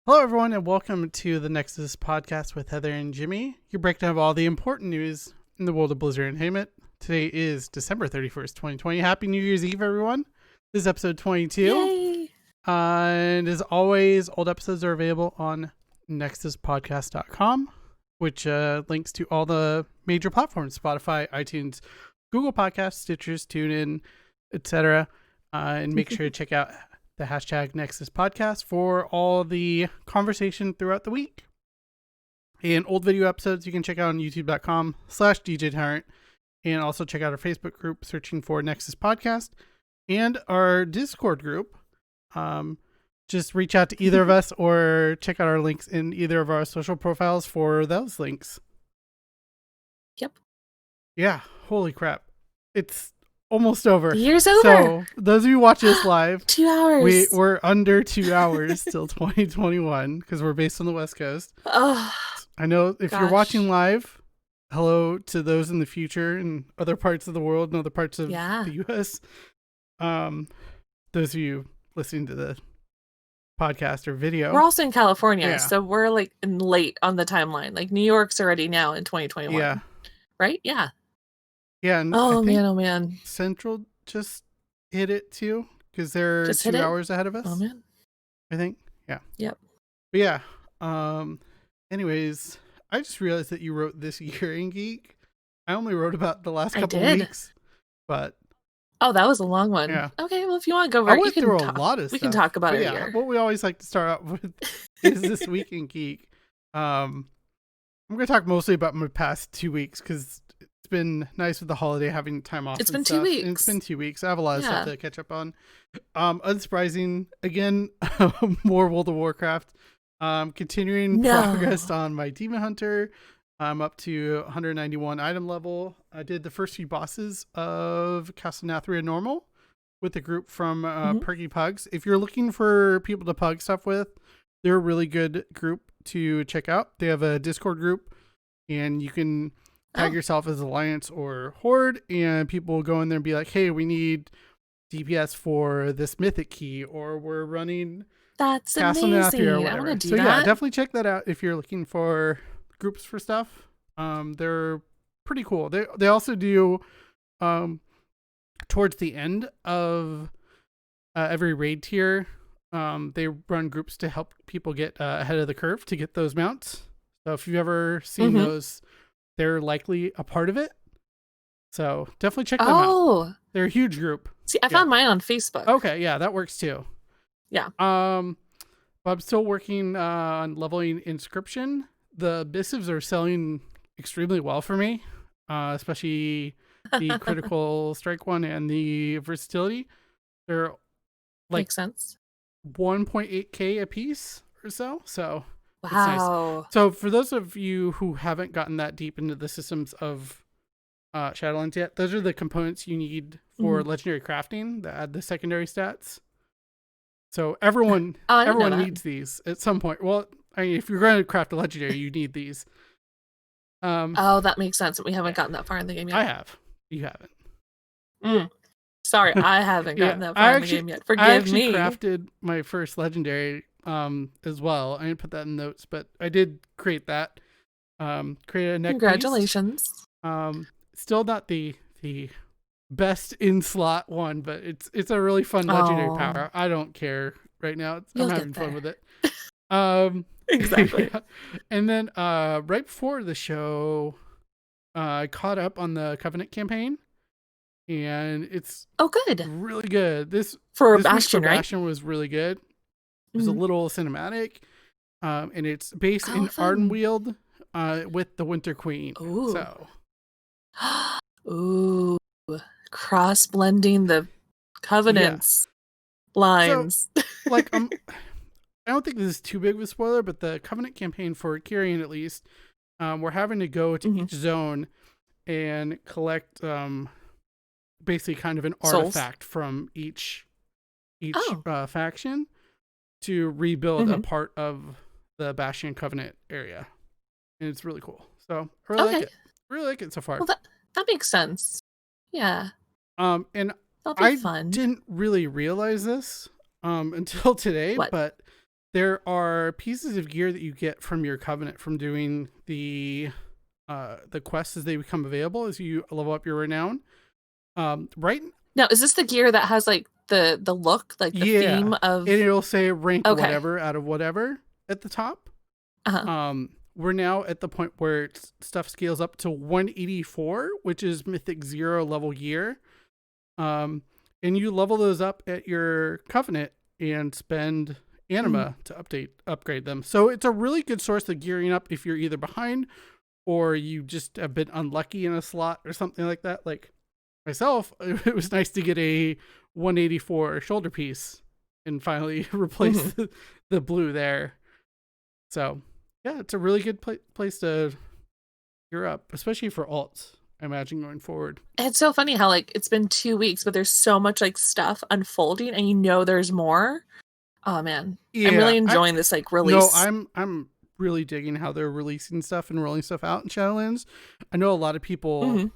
Hello, everyone, and welcome to the Nexus podcast with Heather and Jimmy, your breakdown of all the important news in the world of Blizzard Entertainment. Today is December 31st, 2020. Happy New Year's Eve, everyone. This is episode 22. Yay! And as always, old episodes are available on nexuspodcast.com, which links to all the major platforms: Spotify, iTunes, Google Podcasts, Stitchers, TuneIn, etc. And make sure to check out the hashtag Nexus Podcast for all the conversation throughout the week. And old video episodes you can check out on youtube.com/DJTyrant, and also check out our Facebook group searching for Nexus Podcast and our Discord group. Just reach out to either of us or check out our links in either of our social profiles for those links. Yep. Yeah, holy crap. It's almost over. The year's over. So those of you watching us live, 2 hours. We're under 2 hours till 2021 because we're based on the West Coast. Oh, I know if you're watching live, hello to those in the future in other parts of the world and other parts of the US. Those of you listening to the podcast or video. We're also in California, so we're like late on the timeline. Like New York's already now in 2021. Yeah. Right? Yeah. Yeah. And oh man. Central just hit it too because they're just 2 hours ahead of us. Oh man. I think. Yeah. Yep. But yeah. Anyways, I just realized that you wrote this year in Geek. I only wrote about the last couple of weeks, but that was a long one. Yeah. Okay, well, if you want to go over it, you can through a lot of stuff. We can talk about it here. What we always like to start out with is this week in Geek. I'm going to talk mostly about my past 2 weeks because it's been nice with the holiday having time off. It's been stuff. 2 weeks. And it's been 2 weeks. I have a lot of stuff to catch up on. Unsurprising, again, more World of Warcraft. Continuing progress on my Demon Hunter. I'm up to 191 item level. I did the first few bosses of Castle Nathria Normal with a group from Perky Pugs. If you're looking for people to pug stuff with, they're a really good group to check out. They have a Discord group, and you can tag yourself as Alliance or Horde, and people will go in there and be like, hey, we need DPS for this mythic key, or we're running Castle Nathria or whatever. I want to do that. Yeah, definitely check that out if you're looking for groups for stuff. They're pretty cool. They also do towards the end of every raid tier, they run groups to help people get ahead of the curve to get those mounts. So if you've ever seen those, they're likely a part of it. So definitely check them out. They're a huge group. See, I found mine on Facebook. Okay, yeah, that works too. Yeah. But I'm still working on leveling Inscription. The missives are selling extremely well for me, especially the critical strike one and the versatility. They're like makes sense. 1.8k a piece or so. So wow. Nice. So for those of you who haven't gotten that deep into the systems of Shadowlands yet, those are the components you need for legendary crafting that add the secondary stats. So everyone needs these at some point. Well, I mean, if you're going to craft a legendary, you need these. That makes sense. We haven't gotten that far in the game yet. I have. You haven't. Sorry, I haven't gotten that far in the game yet. Forgive me. I crafted my first legendary as well. I didn't put that in notes, but I did create that. Create a neck Congratulations. Piece. Still not the best in slot one, but it's a really fun legendary power. I don't care right now. I'm having fun with it. Exactly. Yeah. And then right before the show, I caught up on the Covenant campaign, and it's good, really good. This Bastion, right? Bastion was really good. It was a little cinematic, and it's based in Ardenweald with the Winter Queen. Ooh. So, ooh, cross blending the Covenants lines. So, like I don't think this is too big of a spoiler, but the Covenant campaign for Kyrian, at least, we're having to go to each zone and collect basically kind of an artifact from each faction to rebuild a part of the Bastion Covenant area. And it's really cool. So I really like it. Really like it so far. Well, that makes sense. Yeah. And That'll be fun. didn't really realize this until today, but there are pieces of gear that you get from your covenant from doing the quests as they become available as you level up your renown. Right now, is this the gear that has like the look, like the theme of, and it'll say rank whatever out of whatever at the top. We're now at the point where stuff scales up to 184, which is Mythic 0 level gear. And you level those up at your covenant and spend anima to upgrade them. So it's a really good source of gearing up if you're either behind or you just have been unlucky in a slot or something like that. Like myself, it was nice to get a 184 shoulder piece and finally replace the blue there. So yeah, it's a really good place to gear up, especially for alts, I imagine, going forward. It's so funny how like it's been 2 weeks, but there's so much like stuff unfolding and you know there's more. Oh man. Yeah, I'm really enjoying this like release. No, I'm really digging how they're releasing stuff and rolling stuff out in Shadowlands. I know a lot of people,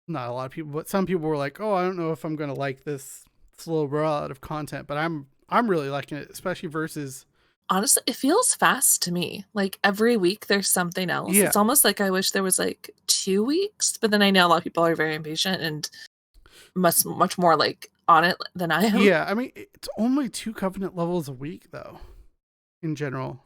not a lot of people, but some people were like, oh, I don't know if I'm going to like this slow rollout of content, but I'm really liking it, especially versus... Honestly, it feels fast to me. Like every week there's something else. Yeah. It's almost like I wish there was like 2 weeks, but then I know a lot of people are very impatient and much more like on it than I am. Yeah, I mean, it's only 2 covenant levels a week though, in general.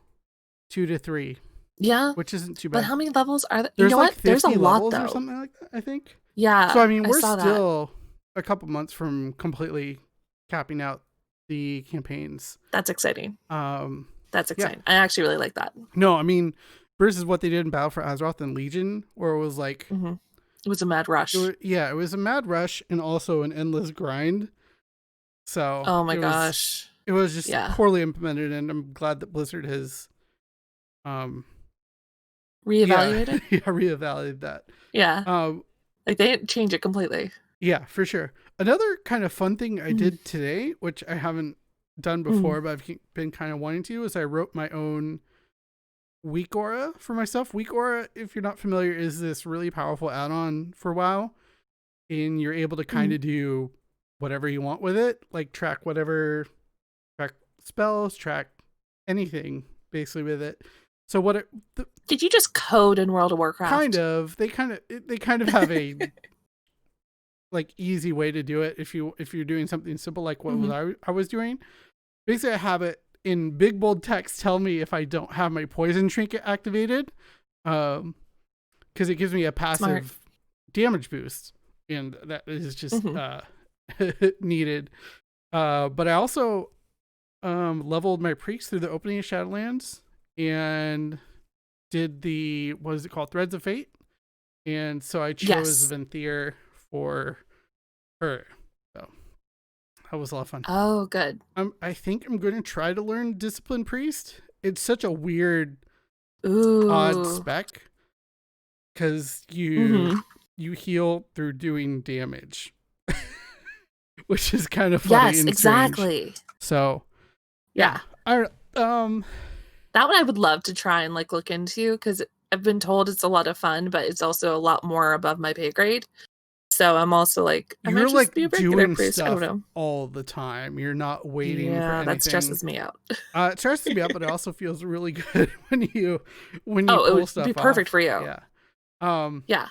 2 to 3. Yeah. Which isn't too bad. But how many levels are there? There's you know like what? There's a lot though. Or something like that, I think. Yeah. So I mean, we're still a couple months from completely capping out the campaigns. That's exciting. That's exciting. Yeah. I actually really like that. No, I mean, versus what they did in Battle for Azeroth and Legion, where it was like... It was a mad rush. It was a mad rush and also an endless grind. So... Oh my gosh. It was just poorly implemented, and I'm glad that Blizzard has... reevaluated? Yeah, reevaluated that. Yeah. Like they didn't change it completely. Yeah, for sure. Another kind of fun thing I did today, which I haven't done before, but I've been kind of wanting to, is I wrote my own Weak Aura for myself. Weak Aura, if you're not familiar, is this really powerful add-on for WoW, and you're able to kind of do whatever you want with it, like track spells, track anything basically with it. So did you just code in World of Warcraft? Kind of. They kind of have a like easy way to do it if you're doing something simple like what I was doing. Basically, I have it in big bold text tell me if I don't have my poison trinket activated, because it gives me a passive damage boost, and that is just needed. But I also leveled my priest through the opening of Shadowlands and did the, what is it called, Threads of Fate, and so I chose Venthyr for her. That was a lot of fun. Oh, good. I think I'm going to try to learn Discipline Priest. It's such a weird, odd spec because you heal through doing damage, which is kind of funny. Yes, exactly. So, yeah. That one I would love to try and like look into because I've been told it's a lot of fun, but it's also a lot more above my pay grade. So I'm also like, you're like doing stuff all the time. You're not waiting for anything. That stresses me out. It stresses me out, but it also feels really good when you pull stuff off. It would be perfect for you. Yeah. Yeah.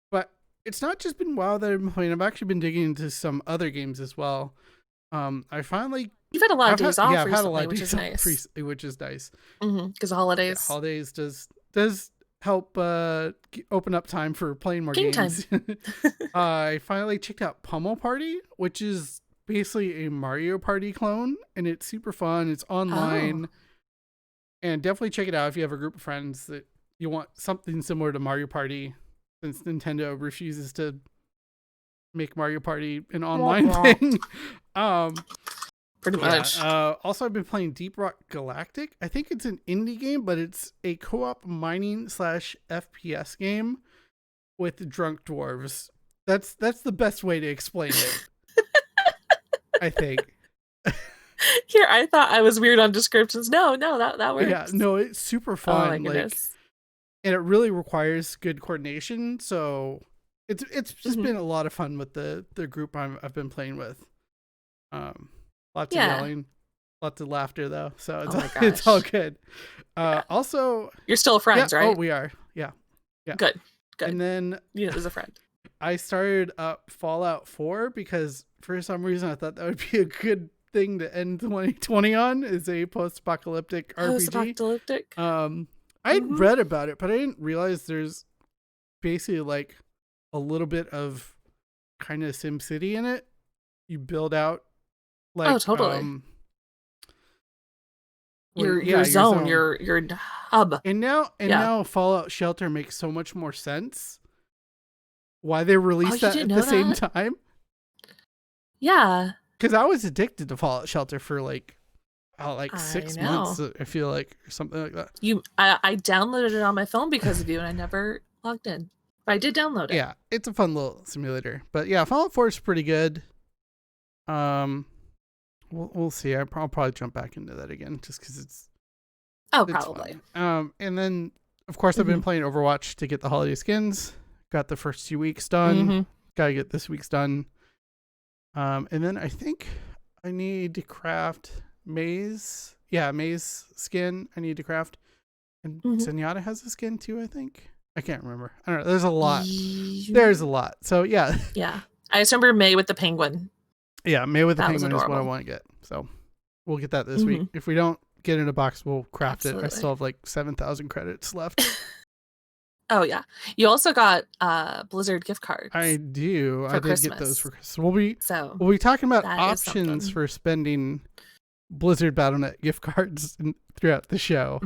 But it's not just been WoW that I've been playing. I've actually been digging into some other games as well. I finally... You've had a lot of days off recently, had a lot of which is nice. Which is nice. Because holidays. Yeah, holidays does help open up time for playing more games. I finally checked out Pummel Party, which is basically a Mario Party clone, and it's super fun. It's online, and definitely check it out if you have a group of friends that you want something similar to Mario Party, since Nintendo refuses to make Mario Party an online thing. Pretty much. Also, I've been playing Deep Rock Galactic. I think it's an indie game, but it's a co-op mining / FPS game with drunk dwarves. That's the best way to explain it. I think. Here, I thought I was weird on descriptions. No, that works. Yeah, no, it's super fun. Oh my goodness. And it really requires good coordination. So it's just been a lot of fun with the group I've been playing with. Lots of yelling. lots of laughter though, so it's, Oh my it's all gosh. good. Also, You're still friends, yeah, right? oh, we are. Yeah. Good. And then As a friend. I started up Fallout 4 because for some reason I thought that would be a good thing to end 2020 on, is a post-apocalyptic RPG. Post-apocalyptic. I had read about it, but I didn't realize there's basically like a little bit of kind of SimCity in it. You build out like totally. your zone, your hub. And now Fallout Shelter makes so much more sense. Why they released that at the same time? Yeah. Because I was addicted to Fallout Shelter for like 6 months, I feel like, or something like that. I downloaded it on my phone because of you, and I never logged in. But I did download it. Yeah, it's a fun little simulator. But yeah, Fallout 4 is pretty good. We'll see. I'll probably jump back into that again just because it's probably fun. And then of course I've been playing Overwatch to get the holiday skins. Got the first 2 weeks done. Gotta get this week's done. And then I think I need to craft Maze skin. I need to craft, and Zenyatta has a skin too, I think. I can't remember. I don't know. There's a lot. So yeah. Yeah. I just remember May with the penguin. Yeah, May with the penguin is what I want to get. So we'll get that this week. If we don't get in a box, we'll craft it. I still have like 7,000 credits left. Oh yeah. You also got Blizzard gift cards. I do. I did get those for Christmas. We'll be talking about options for spending Blizzard Battle.net gift cards throughout the show.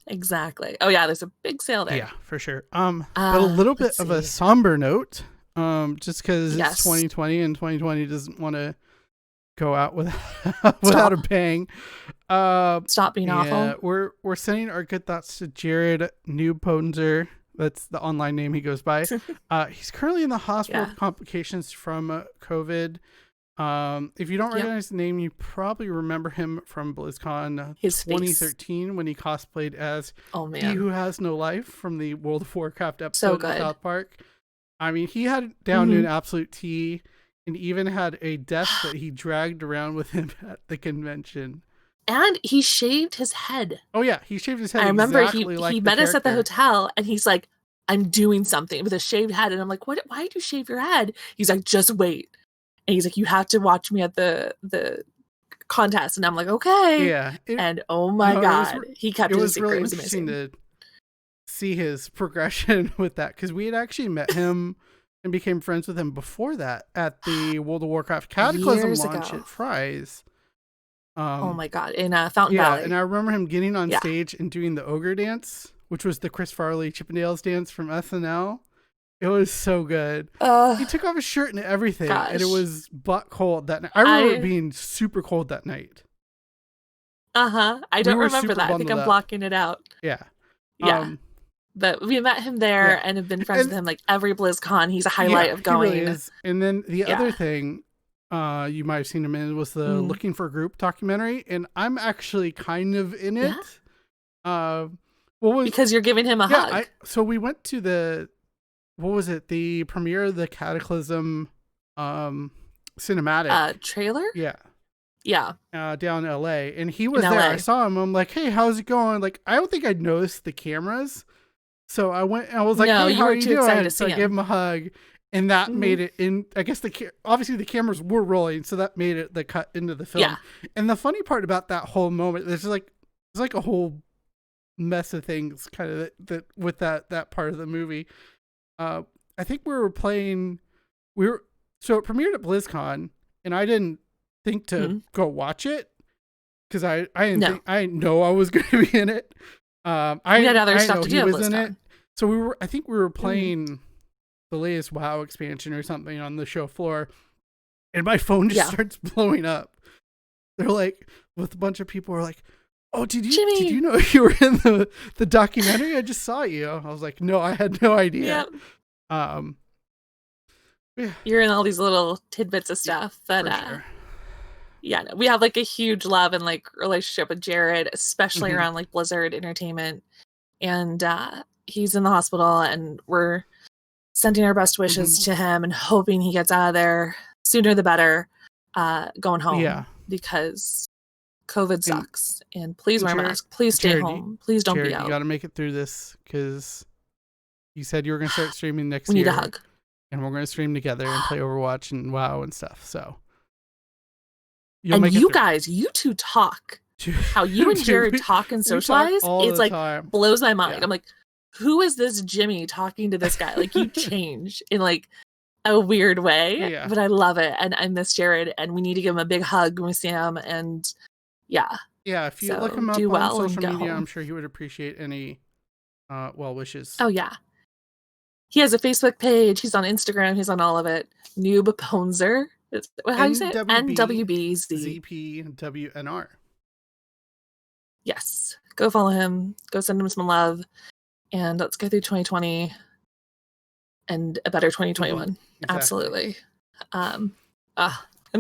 Exactly. Oh yeah, there's a big sale there. Yeah, for sure. But a little bit of a somber note. Just because it's 2020 and 2020 doesn't want to go out without a bang. Stop being awful. We're sending our good thoughts to Jared Newponzer. That's the online name he goes by. He's currently in the hospital with complications from COVID. If you don't recognize the name, you probably remember him from BlizzCon 2013 when he cosplayed as He Who Has No Life from the World of Warcraft episode of South Park. I mean, he had it down to an absolute T, and even had a desk that he dragged around with him at the convention. And he shaved his head. Oh yeah, he shaved his head. I remember exactly he met us at the hotel, and he's like, "I'm doing something with a shaved head," and I'm like, "What? Why did you shave your head?" He's like, "Just wait." And he's like, "You have to watch me at the contest," and I'm like, "Okay." Yeah. And oh my god, he kept it a secret. Really it was interesting amazing to see his progression with that, because we had actually met him and became friends with him before that at the World of Warcraft Cataclysm launch at Fry's. Oh my god, in Fountain Valley. And I remember him getting on stage and doing the ogre dance, which was the Chris Farley Chippendales dance from SNL. It was so good. He took off his shirt and everything, and it was butt cold that night. I remember it being super cold that night. I don't remember that. I think I'm blocking it out. Yeah. But we met him there and have been friends with him like every BlizzCon. He's a highlight of going. He really is. And then the other thing you might have seen him in was the Looking for a Group documentary, and I'm actually kind of in it. Because you're giving him a hug. So we went to the premiere of the Cataclysm cinematic trailer? Yeah. Down in LA, and he was there. I saw him. I'm like, "Hey, how's it going?" Like, I don't think I'd noticed the cameras. So I went and I was like, "Hey, how are you doing?" So I gave him a hug, and that made it in. I guess obviously the cameras were rolling, so that made it the cut into the film. Yeah. And the funny part about that whole moment, there's like a whole mess of things kind of that with that part of the movie. I think so it premiered at BlizzCon, and I didn't think to go watch it because I didn't know I was going to be in it. We had other stuff to do. He was in it, so I think we were playing the latest WoW expansion or something on the show floor, and my phone just starts blowing up. They're like, with a bunch of people are like, "Oh, did you know you were in the documentary? I just saw you." I was like, "No, I had no idea." You're in all these little tidbits of stuff that sure. We have like a huge love and like relationship with Jared, especially around like Blizzard Entertainment, and he's in the hospital, and we're sending our best wishes to him and hoping he gets out of there sooner the better, going home. because COVID sucks. And please wear a mask. Please stay home. Please don't be out. You got to make it through this because you said you were going to start streaming next year. We need a hug. And we're going to stream together and play Overwatch and WoW and stuff. So. And you guys, you two talk. How you and Jared talk and socialize, it's like blows my mind. Yeah. I'm like, who is this Jimmy talking to this guy? Like, you change in like a weird way, but I love it. And I miss Jared, and we need to give him a big hug when we see him. And yeah. Yeah, if you look him up on social media, I'm sure he would appreciate any well wishes. Oh, yeah. He has a Facebook page. He's on Instagram. He's on all of it. Noob Ponzer. How do you say it? NWBZPWNR. Yes. Go follow him. Go send him some love. And let's go through 2020 and a better 2021. Exactly. Absolutely. I'm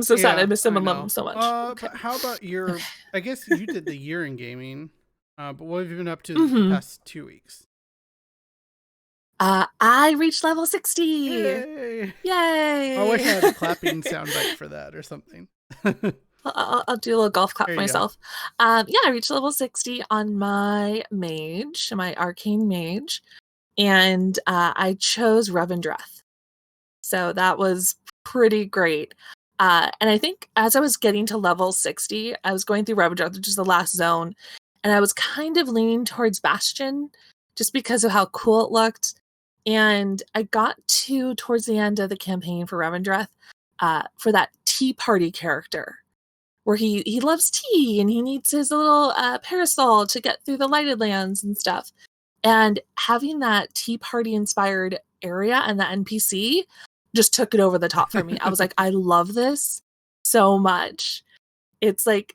so sad. I miss him and love him so much. But how about I guess you did the year in gaming, but what have you been up to the past 2 weeks? I reached level 60. Yay! Yay! I wish I had a clapping soundbite for that or something. I'll do a little golf clap for myself. I reached level 60 on my mage, my arcane mage, and I chose Revendreth. So that was pretty great. And I think as I was getting to level 60, I was going through Revendreth, which is the last zone, and I was kind of leaning towards Bastion just because of how cool it looked. And I got towards the end of the campaign for Revendreth for that tea party character where he loves tea and he needs his little parasol to get through the lighted lands and stuff. And having that tea party inspired area and that NPC just took it over the top for me. I was like, I love this so much. It's like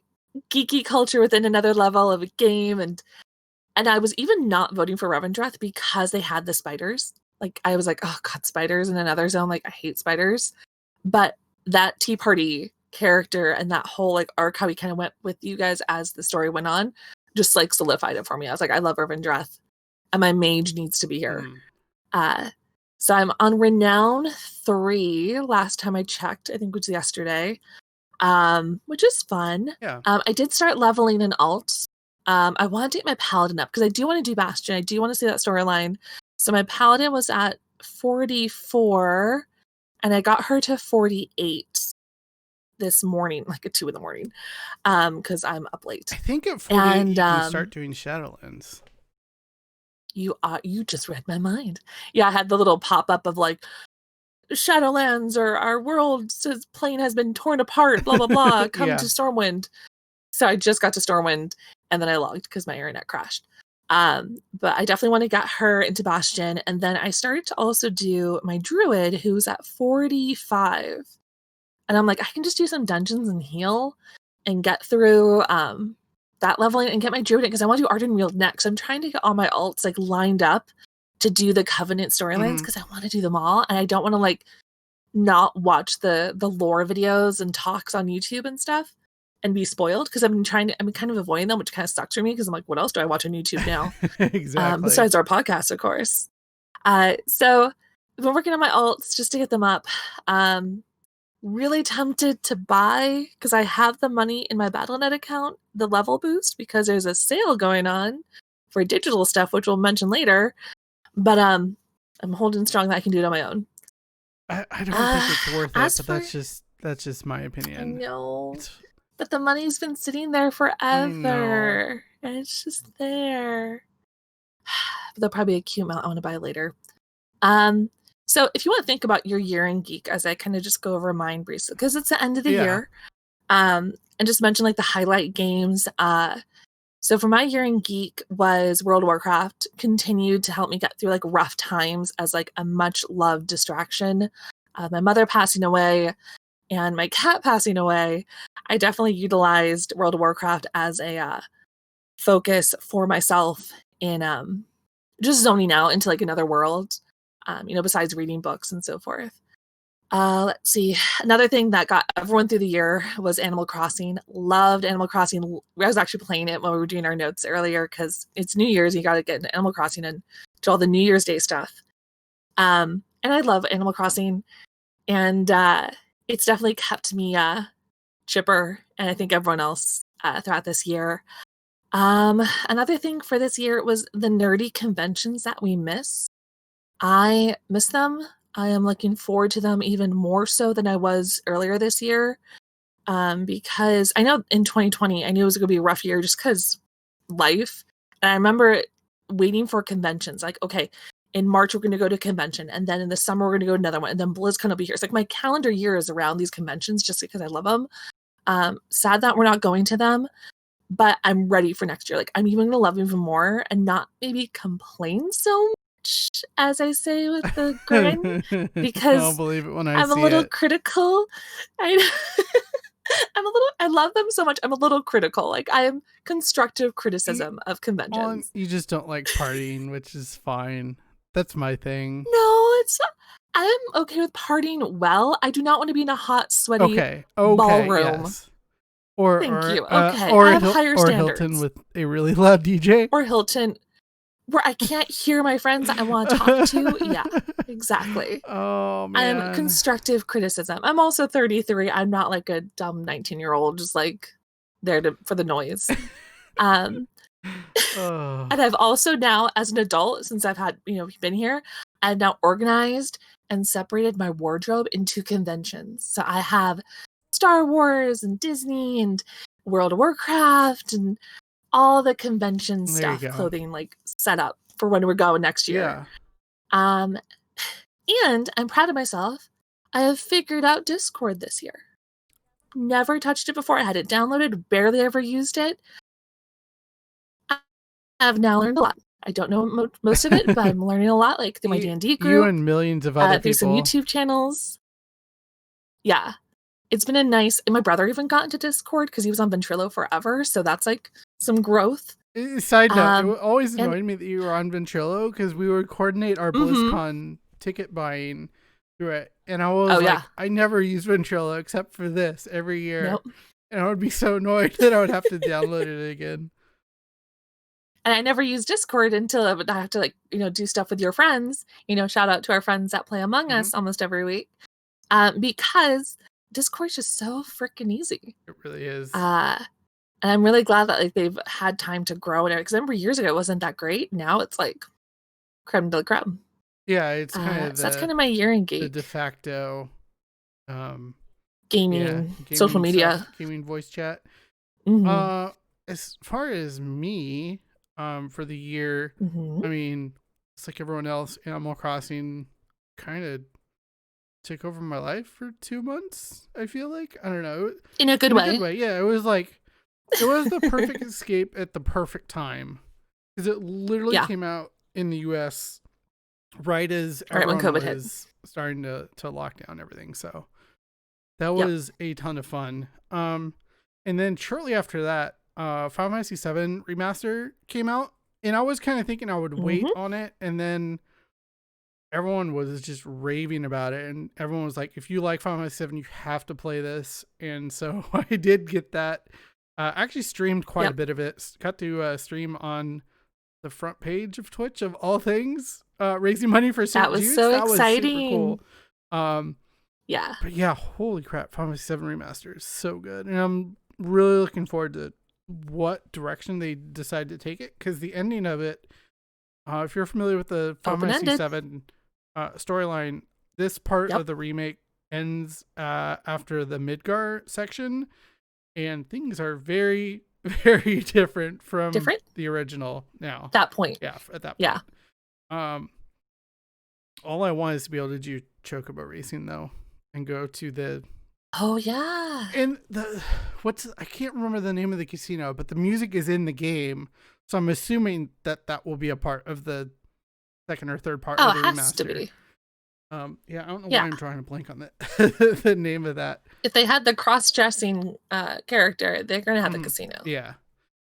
geeky culture within another level of a game. And I was even not voting for Revendreth because they had the spiders. Like, I was like, oh, God, spiders in another zone. Like, I hate spiders. But that Tea Party character and that whole, like, arc, how he kind of went with you guys as the story went on, just, like, solidified it for me. I was like, I love Revendreth. And my mage needs to be here. So I'm on Renown 3. Last time I checked, I think it was yesterday. Which is fun. Yeah. I did start leveling in alt. I want to take my paladin up because I do want to do Bastion. I do want to see that storyline. So my paladin was at 44 and I got her to 48 this morning, like at 2 a.m. because I'm up late. I think at 48 you can start doing Shadowlands. You just read my mind. Yeah, I had the little pop-up of like Shadowlands or our world's plane has been torn apart, blah, blah, blah. Come to Stormwind. So I just got to Stormwind and then I logged because my internet crashed. But I definitely want to get her into Bastion. And then I started to also do my druid who's at 45. And I'm like, I can just do some dungeons and heal and get through that leveling and get my druid in because I want to do Ardenweald next. I'm trying to get all my alts like lined up to do the Covenant storylines because I want to do them all. And I don't want to like not watch the lore videos and talks on YouTube and stuff and be spoiled because I'm kind of avoiding them, which kind of sucks for me because I'm like, what else do I watch on YouTube now? Exactly. Besides our podcast, of course. So I've been working on my alts just to get them up. Really tempted to buy because I have the money in my Battle.net account, the level boost, because there's a sale going on for digital stuff, which we'll mention later. But I'm holding strong that I can do it on my own. I don't think it's worth it, but that's just my opinion. I know. But the money's been sitting there forever. And it's just there. But there'll probably be a cute amount I want to buy later. So if you want to think about your year in geek, as I kind of just go over mine briefly, because it's the end of the year, and just mention like the highlight games. So for my year in geek was World of Warcraft, continued to help me get through like rough times as like a much loved distraction. My mother passing away and my cat passing away, I definitely utilized World of Warcraft as a focus for myself in just zoning out into like another world. Besides reading books and so forth. Let's see. Another thing that got everyone through the year was Animal Crossing. Loved Animal Crossing. I was actually playing it when we were doing our notes earlier because it's New Year's. You got to get into Animal Crossing and do all the New Year's Day stuff. And I love Animal Crossing. And it's definitely kept me chipper and I think everyone else throughout this year. Another thing for this year was the nerdy conventions that we miss. I miss them. I am looking forward to them even more so than I was earlier this year. Because I know in 2020, I knew it was going to be a rough year just because life. And I remember waiting for conventions. Like, okay, in March, we're going to go to a convention. And then in the summer, we're going to go to another one. And then BlizzCon will be here. It's like my calendar year is around these conventions just because I love them. Sad that we're not going to them. But I'm ready for next year. Like, I'm even going to love even more and not maybe complain so much, as I say with the grind, because I'll believe it when I I'm a see little it. critical. I love them so much. I'm a little critical. Like, I am constructive criticism of conventions. You just don't like partying, which is fine. That's my thing. No, I'm okay with partying well. I do not want to be in a hot, sweaty ballroom. Yes. Thank you. Okay, I have higher standards. Hilton with a really loud DJ. Or Hilton, where I can't hear my friends I want to talk to. Yeah, exactly. Oh, man. I'm constructive criticism. I'm also 33. I'm not like a dumb 19-year-old just like there for the noise. And I've also now, as an adult, since I've had, been here, I've now organized and separated my wardrobe into conventions. So I have Star Wars and Disney and World of Warcraft and all the convention stuff, clothing like set up for when we're going next year. Yeah. And I'm proud of myself. I have figured out Discord this year. Never touched it before. I had it downloaded, barely ever used it. I've now learned a lot. I don't know most of it, but I'm learning a lot, like through my D&D group. You and millions of other people. Through some YouTube channels. Yeah. It's been a nice... And my brother even got into Discord because he was on Ventrilo forever, so that's like some growth. Side note, it always annoyed me that you were on Ventrilo because we would coordinate our BlizzCon ticket buying through it. And I was I never use Ventrilo except for this every year. Nope. And I would be so annoyed that I would have to download it again. And I never used Discord until I would have to do stuff with your friends. Shout out to our friends that play Among Us almost every week. Because Discord's just so freaking easy. It really is. And I'm really glad that they've had time to grow it. Because I remember years ago it wasn't that great. Now it's like creme de la creme. Yeah, it's kind of so that's kind of my year in geek. The de facto gaming social media, stuff, gaming voice chat. Mm-hmm. As far as me, for the year, I mean, it's like everyone else. Animal Crossing kind of took over my life for 2 months. I feel like, I don't know, in a good way. Yeah, it was the perfect escape at the perfect time because it literally came out in the US right as everyone when COVID was starting to lock down everything. So that was a ton of fun. And then shortly after that, Final Fantasy VII Remaster came out, and I was kind of thinking I would wait on it, and then everyone was just raving about it, and everyone was like, if you like Final Fantasy VII, you have to play this. And so I did get that. Actually streamed quite a bit of it. Got to stream on the front page of Twitch of all things, raising money for St. Jude's. So that exciting. Was super cool. Yeah. But yeah, holy crap, Final Fantasy VII Remaster is so good. And I'm really looking forward to what direction they decide to take it, because the ending of it, if you're familiar with the Final Fantasy VII storyline, this part of the remake ends after the Midgar section, and things are very, very different from the original now. That point. Yeah, at that point. Yeah. All I want is to be able to do Chocobo racing, though, and go to the... Oh, yeah. And I can't remember the name of the casino, but the music is in the game, so I'm assuming that will be a part of the second or third part of the remaster. It has to be. Yeah, I don't know why I'm trying to blank on the name of that. If they had the cross-dressing character, they're going to have the casino. Yeah.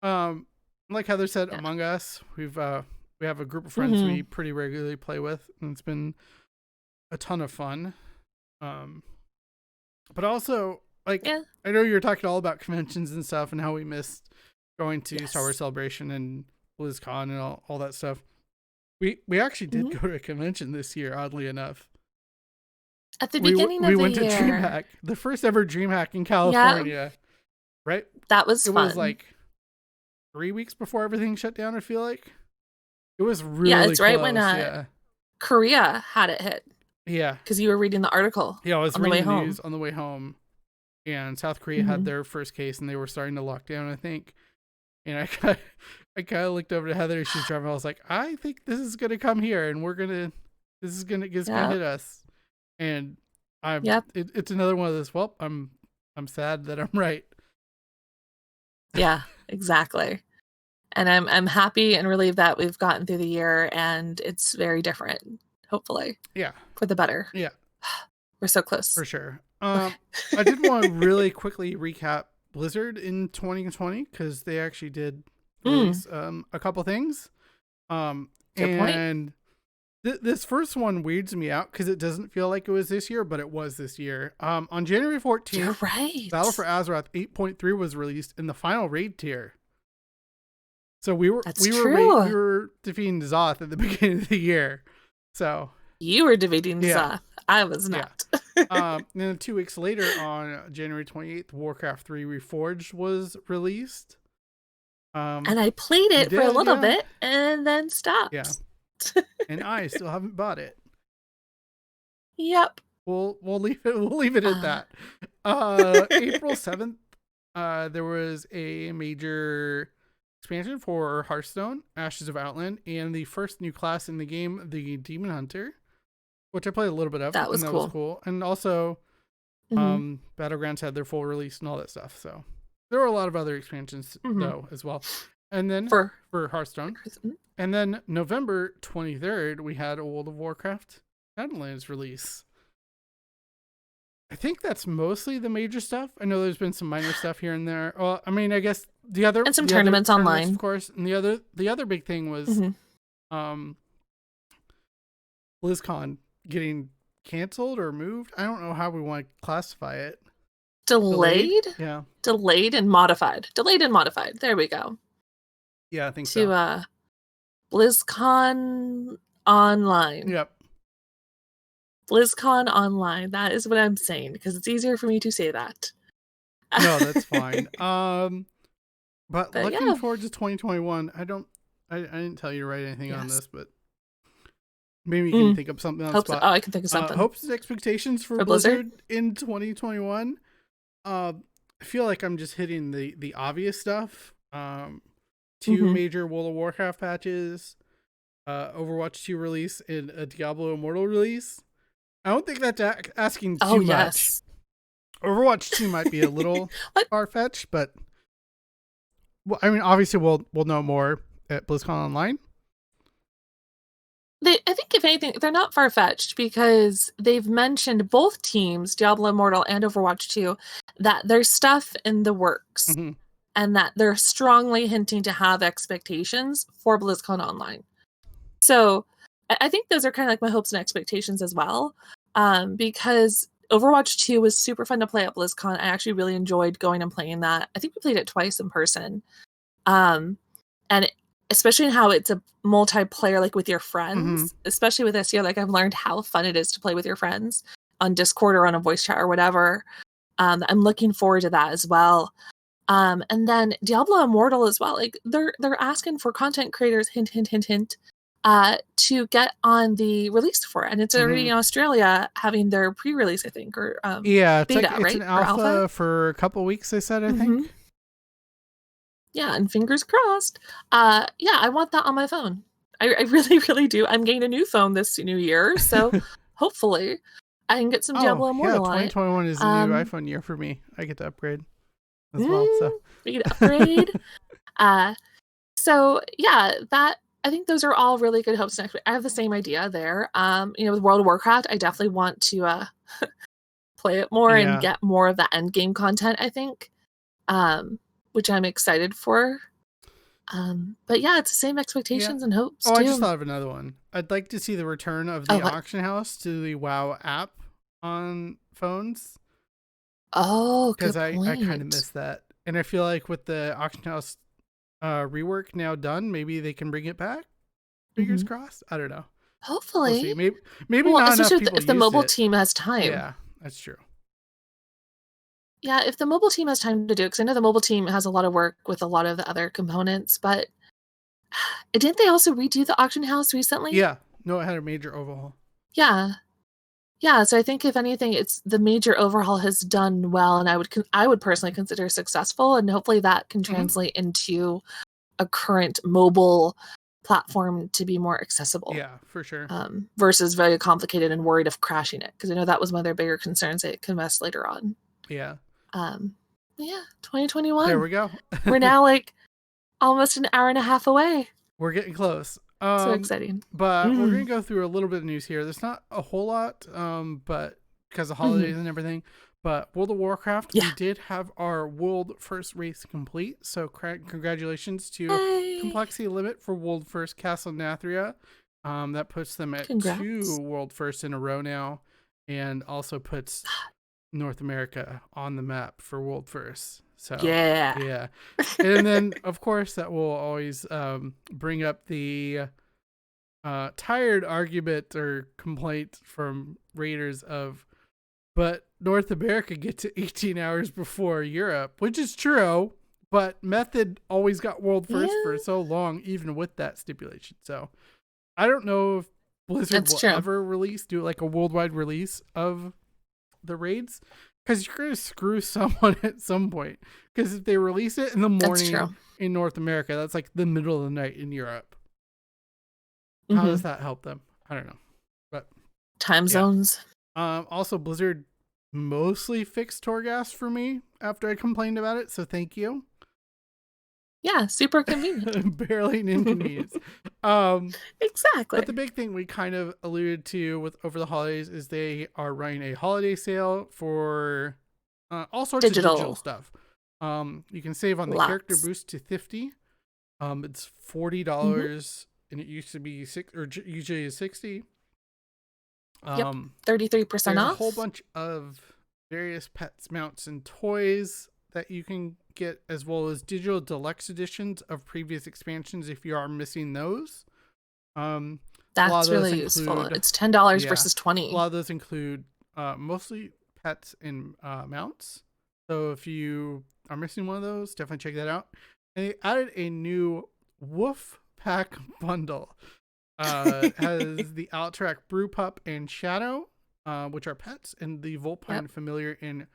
Like Heather said, Among Us, we have a group of friends we pretty regularly play with, and it's been a ton of fun. But also, I know you're talking all about conventions and stuff and how we missed going to Star Wars Celebration and BlizzCon and all that stuff. We actually did go to a convention this year, oddly enough. At the beginning of the year. We went to DreamHack, the first ever DreamHack in California. right? That was It fun. was like 3 weeks before everything shut down, I feel like. It was really yeah, it's close. right when Korea had it hit. Yeah. Because you were reading the article Yeah, I was on the way reading the home. news on the way home. And South Korea had their first case and they were starting to lock down, I think. And I kind of looked over to Heather. She's driving. I was like, I think this is going to come here and this is going to hit us. And it's another one of those, well, I'm sad that I'm right. Yeah, exactly. And I'm happy and relieved that we've gotten through the year and it's very different, hopefully. Yeah. For the better. Yeah. We're so close. For sure. I did want to really quickly recap Blizzard in 2020 because they actually did release a couple things. Good point. This first one weirds me out because it doesn't feel like it was this year, but it was this year. On January 14th, You're right. Battle for Azeroth 8.3 was released in the final raid tier. So we were defeating Zoth at the beginning of the year. So you were defeating Zoth. I was not. And then 2 weeks later, on January 28th, Warcraft 3 Reforged was released. And I played it for a little bit and then stopped. Yeah. And I still haven't bought it. Yep. We'll leave it at that. April 7th, there was a major expansion for Hearthstone, Ashes of Outland, and the first new class in the game, the Demon Hunter, which I played a little bit of. That was cool. And also, Battlegrounds had their full release and all that stuff. So there were a lot of other expansions though as well. And then for Hearthstone. And then November 23rd, we had a World of Warcraft Shadowlands release. I think that's mostly the major stuff. I know there's been some minor stuff here and there. Well, I mean, I guess and some tournaments online, of course. And the other big thing was BlizzCon getting canceled or moved. I don't know how we want to classify it. Delayed? Yeah. Delayed and modified. There we go. Yeah, I think so. To BlizzCon Online. Yep. BlizzCon Online. That is what I'm saying because it's easier for me to say that. No, that's fine. But looking forward to 2021. I didn't tell you to write anything on this, but maybe you can think of something on the spot. I can think of something. Hopes and expectations for Blizzard in 2021. I feel like I'm just hitting the obvious stuff. 2 major World of Warcraft patches, Overwatch 2 release, and a Diablo Immortal release. I don't think that's asking too much. Overwatch 2 might be a little far-fetched, but well, I mean, obviously we'll know more at BlizzCon Online. I think if anything, they're not far-fetched because they've mentioned both teams, Diablo Immortal and Overwatch 2, that there's stuff in the works and that they're strongly hinting to have expectations for BlizzCon Online. So I think those are kind of like my hopes and expectations as well, because Overwatch 2 was super fun to play at BlizzCon. I actually really enjoyed going and playing that. I think we played it twice in person. Especially in how it's a multiplayer, like with your friends, especially with this year, like I've learned how fun it is to play with your friends on Discord or on a voice chat or whatever. I'm looking forward to that as well. And then Diablo Immortal as well. Like they're asking for content creators, hint, to get on the release for it. And it's already in Australia having their pre-release, I think, or it's beta, it's an alpha for a couple weeks, they said, I think. Yeah, and fingers crossed. I want that on my phone. I really, really do. I'm getting a new phone this new year, so hopefully I can get some Diablo Immortal on it. 2021 is the new iPhone year for me. I get to upgrade as well. So you get to upgrade. So yeah, that I think those are all really good hopes. I have the same idea there. With World of Warcraft, I definitely want to play it more and get more of the end game content, I think. Which I'm excited for. But yeah, it's the same expectations and hopes too. I just thought of another one. I'd like to see the return of the auction house to the WoW app on phones. Oh, good point. Because I kind of miss that. And I feel like with the auction house rework now done, maybe they can bring it back. Fingers crossed. I don't know. Hopefully. We'll maybe not enough people if the mobile it. team has time. Yeah, that's true. Yeah, if the mobile team has time to do it, because I know the mobile team has a lot of work with a lot of the other components, but didn't they also redo the auction house recently? Yeah, no, it had a major overhaul. Yeah. Yeah, so I think if anything, it's the major overhaul has done well, and I would personally consider successful, and hopefully that can translate into a current mobile platform to be more accessible. Yeah, for sure. Versus very complicated and worried of crashing it, because I know that was one of their bigger concerns that it could mess later on. Yeah. Yeah, 2021. There we go. We're now like almost an hour and a half away. We're getting close. So exciting. But we're gonna go through a little bit of news here. There's not a whole lot, but because of holidays and everything. But World of Warcraft, we did have our world first race complete. So congratulations to Complexity Limit for world first Castle Nathria. That puts them at 2 world firsts in a row now, and also puts North America on the map for world first. So yeah. And then of course that will always bring up the tired argument or complaint from raiders of, but North America gets to 18 hours before Europe, which is true, but Method always got world first for so long, even with that stipulation. So I don't know if Blizzard will ever do like a worldwide release of the raids, because you're going to screw someone at some point. Because if they release it in the morning in North America, that's like the middle of the night in Europe. How does that help them? I don't know. But time zones. Also, Blizzard mostly fixed Torghast for me after I complained about it, so thank you. Yeah, super convenient. Barely an inconvenience. Exactly. But the big thing we kind of alluded to with over the holidays is they are running a holiday sale for all sorts of digital stuff. You can save on the character boost to 50. It's $40, and it used to be usually is 60. 33% off. There's a whole bunch of various pets, mounts, and toys that you can get, as well as digital deluxe editions of previous expansions if you are missing those. That's really useful. It's $10 versus $20. A lot of those include mostly pets and mounts. So if you are missing one of those, definitely check that out. And they added a new Wolf Pack bundle. Has the Alterac Brew Pup and Shadow, which are pets, and the Volpine Familiar and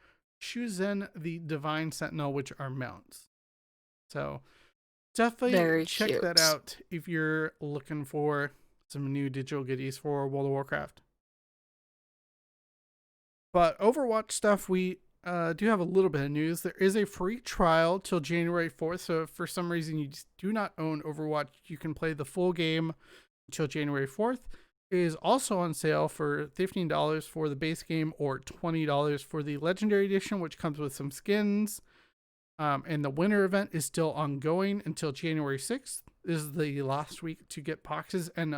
Shuzen the Divine Sentinel, which are mounts. So definitely check that out if you're looking for some new digital goodies for World of Warcraft. But Overwatch stuff, we do have a little bit of news. There is a free trial till January 4th. So if for some reason you just do not own Overwatch, you can play the full game until January 4th. It is also on sale for $15 for the base game or $20 for the Legendary Edition, which comes with some skins. And the winter event is still ongoing until January 6th. This is the last week to get boxes and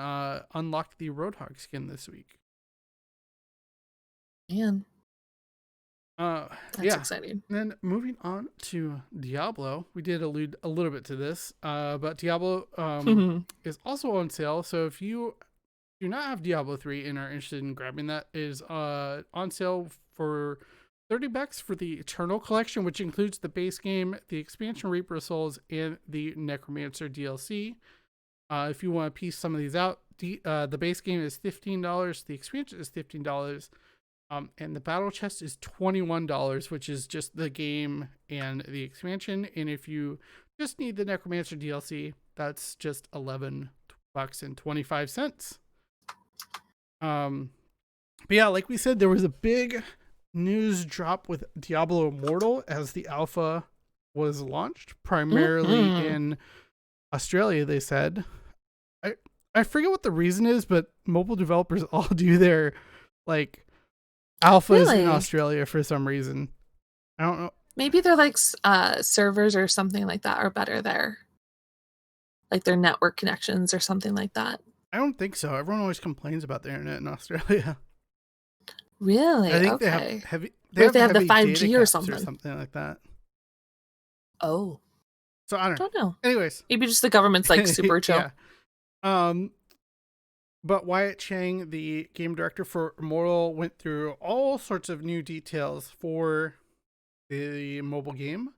unlock the Roadhog skin this week. Man. That's exciting. And then moving on to Diablo, we did allude a little bit to this, but Diablo is also on sale. So if you do not have Diablo 3 and are interested in grabbing that, it is on sale for $30 for the Eternal Collection, which includes the base game, the expansion Reaper of Souls, and the Necromancer DLC. If you want to piece some of these out, the base game is $15, the expansion is $15, and the battle chest is $21, which is just the game and the expansion. And if you just need the Necromancer DLC, that's just $11.25. But yeah, like we said, there was a big news drop with Diablo Immortal as the alpha was launched, primarily in Australia, they said. I forget what the reason is, but mobile developers all do their like alphas in Australia for some reason. I don't know. Maybe they're like servers or something like that are better there. Like their network connections or something like that. I don't think so. Everyone always complains about the internet in Australia. Really? I think they have the 5G or something like that. Oh. So I don't know. Anyways. Maybe just the government's like super chill. Yeah. But Wyatt Chang, the game director for Immortal, went through all sorts of new details for the mobile game.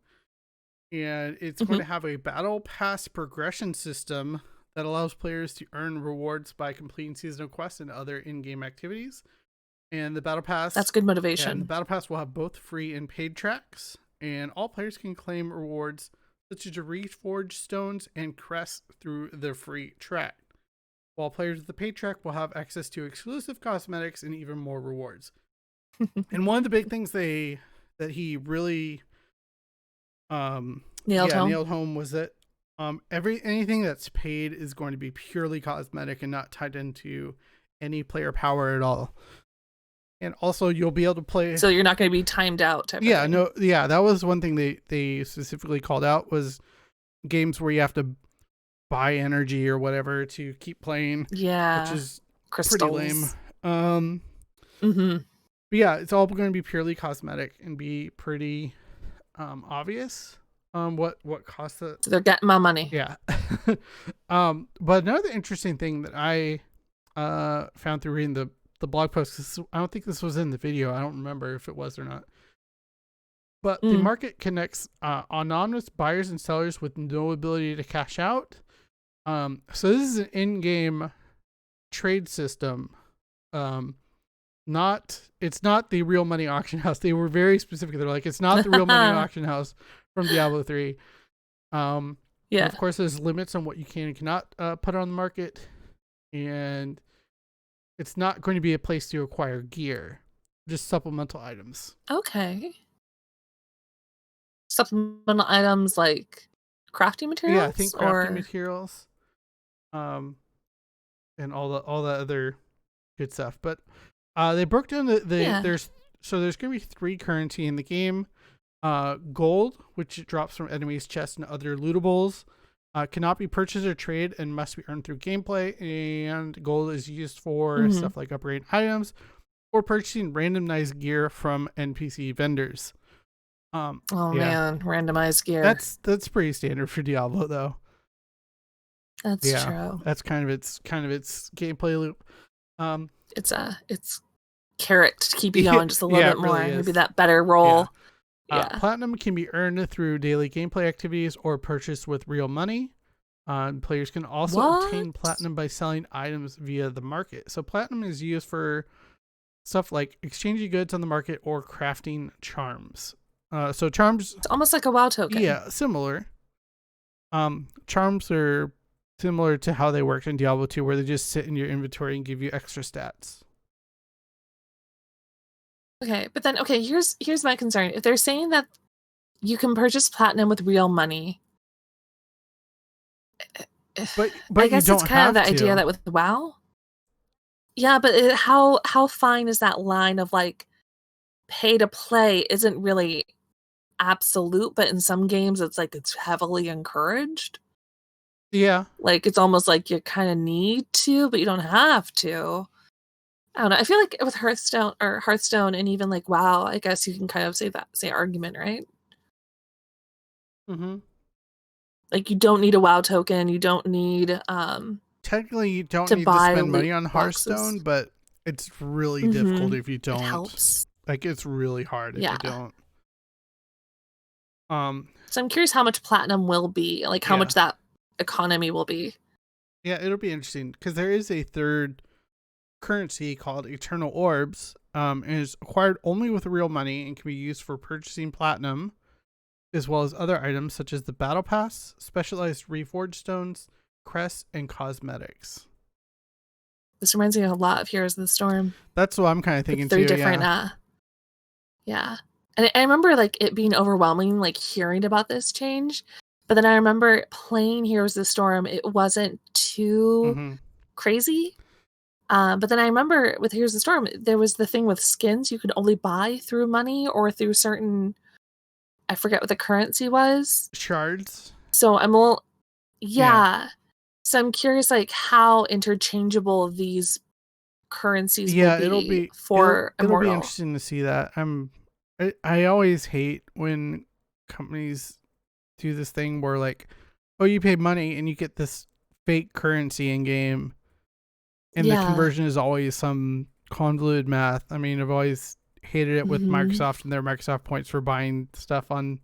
And it's going to have a battle pass progression system that allows players to earn rewards by completing seasonal quests and other in-game activities. And the battle pass, that's good motivation. Yeah, and the battle pass will have both free and paid tracks, and all players can claim rewards such as reforged stones and crests through the free track, while players with the paid track will have access to exclusive cosmetics and even more rewards. And one of the big things that he really nailed home was that anything that's paid is going to be purely cosmetic and not tied into any player power at all. And also you'll be able to play, so you're not going to be timed out type of thing. That was one thing they specifically called out, was games where you have to buy energy or whatever to keep playing, which is crystals. Pretty lame. But yeah, it's all going to be purely cosmetic and be pretty obvious what costs it. So they're getting my money. Yeah. But another interesting thing that I found through reading the blog post, I don't think this was in the video, I don't remember if it was or not, but the market connects anonymous buyers and sellers with no ability to cash out. So this is an in-game trade system. It's not the real money auction house. They were very specific. They're like, it's not the real money auction house from Diablo 3. Of course, there's limits on what you can and cannot put on the market, and it's not going to be a place to acquire gear, just supplemental items. Okay. Supplemental items like crafting materials? Yeah, I think crafting materials. And all the other good stuff. But they broke down there's going to be 3 currency in the game. Gold, which drops from enemies' chests and other lootables, cannot be purchased or traded and must be earned through gameplay. And gold is used for stuff like upgrading items or purchasing randomized gear from NPC vendors. Man, randomized gear. That's pretty standard for Diablo, though. That's true. That's kind of its gameplay loop. It's carrot to keep you going just a little bit more. Really maybe that better roll. Platinum can be earned through daily gameplay activities or purchased with real money. Players can also obtain platinum by selling items via the market. So platinum is used for stuff like exchanging goods on the market or crafting charms. So charms, it's almost like a WoW token. Yeah, similar. Charms are similar to how they worked in Diablo 2, where they just sit in your inventory and give you extra stats. Okay, but then here's my concern. If they're saying that you can purchase platinum with real money, but I guess it's kind of the idea that with WoW. Yeah, but how fine is that line of like pay to play isn't really absolute, but in some games it's like it's heavily encouraged. Yeah. Like it's almost like you kind of need to, but you don't have to. I don't know. I feel like with Hearthstone and even like WoW, I guess you can kind of say argument, right? Like you don't need a WoW token, you don't need technically you don't need to spend money on Hearthstone, but it's really difficult if you don't. It helps. Like it's really hard if you don't. So I'm curious how much platinum will be, like how much that economy will be. Yeah, it'll be interesting because there is a third currency called Eternal Orbs, and is acquired only with real money and can be used for purchasing platinum, as well as other items such as the Battle Pass, specialized reforged stones, crests, and cosmetics. This reminds me a lot of Heroes of the Storm. That's what I'm kind of thinking too. 3 different, And I remember like it being overwhelming, like hearing about this change. But then I remember playing Heroes of the Storm. It wasn't too crazy. But then I remember with Heroes of the Storm, there was the thing with skins you could only buy through money or through certain, I forget what the currency was. Shards. So I'm So I'm curious like how interchangeable these currencies will be for Immortal. It'll be interesting to see that. I always hate when companies do this thing where like, oh, you pay money and you get this fake currency in game, and the conversion is always some convoluted math. I mean, I've always hated it with Microsoft and their Microsoft points for buying stuff on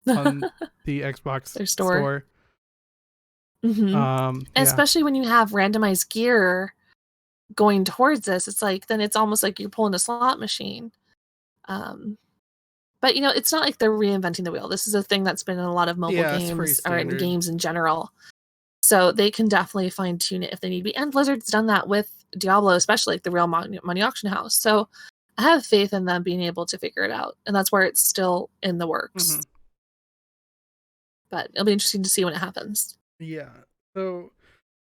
the Xbox their store. And especially when you have randomized gear going towards this, it's like, then it's almost like you're pulling a slot machine. But it's not like they're reinventing the wheel. This is a thing that's been in a lot of mobile games or in games in general. So they can definitely fine tune it if they need to be. And Blizzard's done that with Diablo, especially like the real money auction house. So I have faith in them being able to figure it out. And that's where it's still in the works. But it'll be interesting to see when it happens. Yeah. So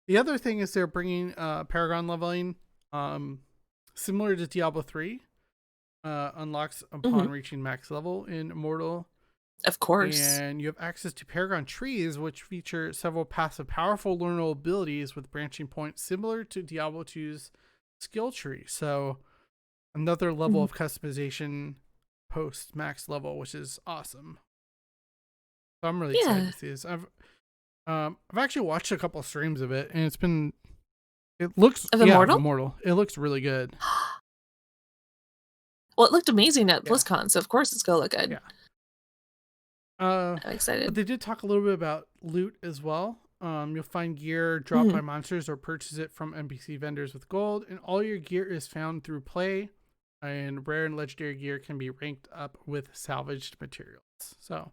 the other thing is they're bringing Paragon leveling, similar to Diablo 3, unlocks upon reaching max level in Immortal. Of course. And you have access to Paragon trees, which feature several passive, powerful learnable abilities with branching points similar to Diablo 2's skill tree. So another level of customization post max level, which is awesome. So I'm really excited to see this. I've actually watched a couple streams of it, and it looks Immortal. It looks really good. Well, it looked amazing at BlizzCon, so of course it's gonna look good. Yeah. I'm excited. But they did talk a little bit about loot as well. You'll find gear dropped by monsters or purchase it from NPC vendors with gold, and all your gear is found through play, and rare and legendary gear can be ranked up with salvaged materials. So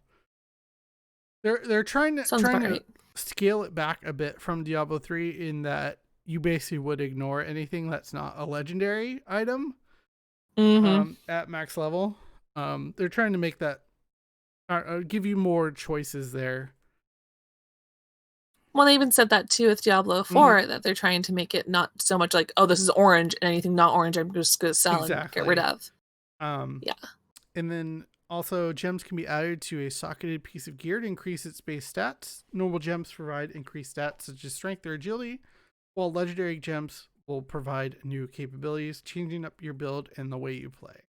they're trying to scale it back a bit from Diablo 3 in that you basically would ignore anything that's not a legendary item at max level. They're trying to make that give you more choices there. Well, they even said that too with Diablo 4, that they're trying to make it not so much like, oh, this is orange, and anything not orange I'm just going to sell and get rid of. And then also gems can be added to a socketed piece of gear to increase its base stats. Normal gems provide increased stats such as strength or agility, while legendary gems will provide new capabilities, changing up your build and the way you play.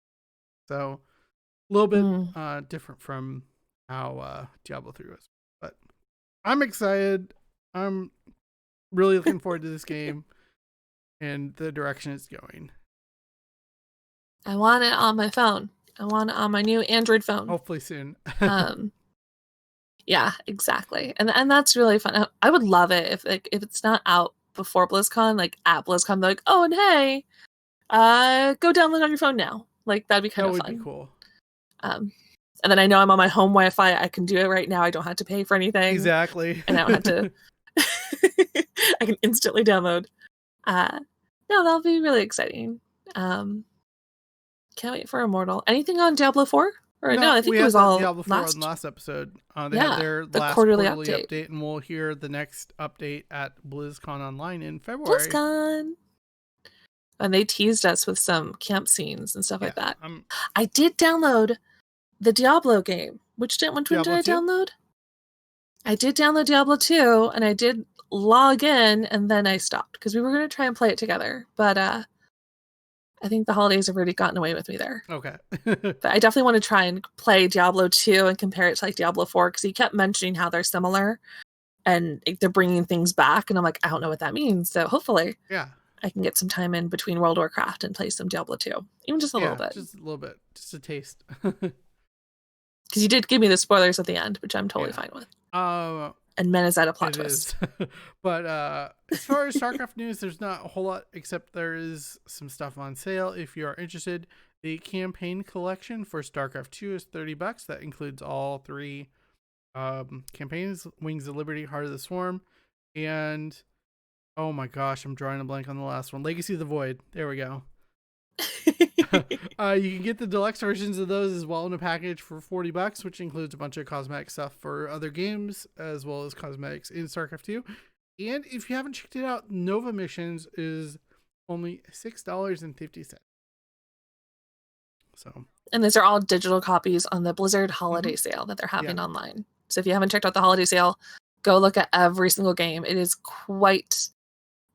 So a little bit different from how Diablo 3 was. But I'm excited. I'm really looking forward to this game and the direction it's going. I want it on my phone. I want it on my new Android phone. Hopefully soon. Yeah, exactly. And that's really fun. I would love it if it's not out before BlizzCon, like at BlizzCon, they're like, oh, and hey, go download on your phone now. Like, that'd be kind of fun. That would be cool. And then I know I'm on my home Wi-Fi. I can do it right now. I don't have to pay for anything. Exactly. And I don't have to. I can instantly download. No, that'll be really exciting. Can't wait for Immortal. Anything on Diablo 4? Or no, I think it was all Diablo 4 on the last episode. They had their the last quarterly update, and we'll hear the next update at BlizzCon Online in February. BlizzCon. And they teased us with some camp scenes and stuff like that. I did download the Diablo game. Which did I download? I did download Diablo 2, and I did log in, and then I stopped because we were going to try and play it together. But I think the holidays have already gotten away with me there. Okay. But I definitely want to try and play Diablo 2 and compare it to like Diablo 4 because he kept mentioning how they're similar and they're bringing things back. And I'm like, I don't know what that means. So hopefully I can get some time in between World of Warcraft and play some Diablo 2. Even just a little bit. Just a little bit. Just a taste. Because you did give me the spoilers at the end, which I'm totally fine with. And Men is at a plot twist. But as far as StarCraft news, there's not a whole lot, except there is some stuff on sale. If you are interested, the campaign collection for StarCraft 2 is $30. That includes all 3 campaigns: Wings of Liberty, Heart of the Swarm, and oh my gosh, I'm drawing a blank on the last one. Legacy of the Void. There we go. You can get the deluxe versions of those as well in a package for $40, which includes a bunch of cosmetic stuff for other games as well as cosmetics in StarCraft 2. And if you haven't checked it out, Nova Missions is only $6.50. So, and these are all digital copies on the Blizzard holiday sale that they're having online. So if you haven't checked out the holiday sale, go look at every single game. It is quite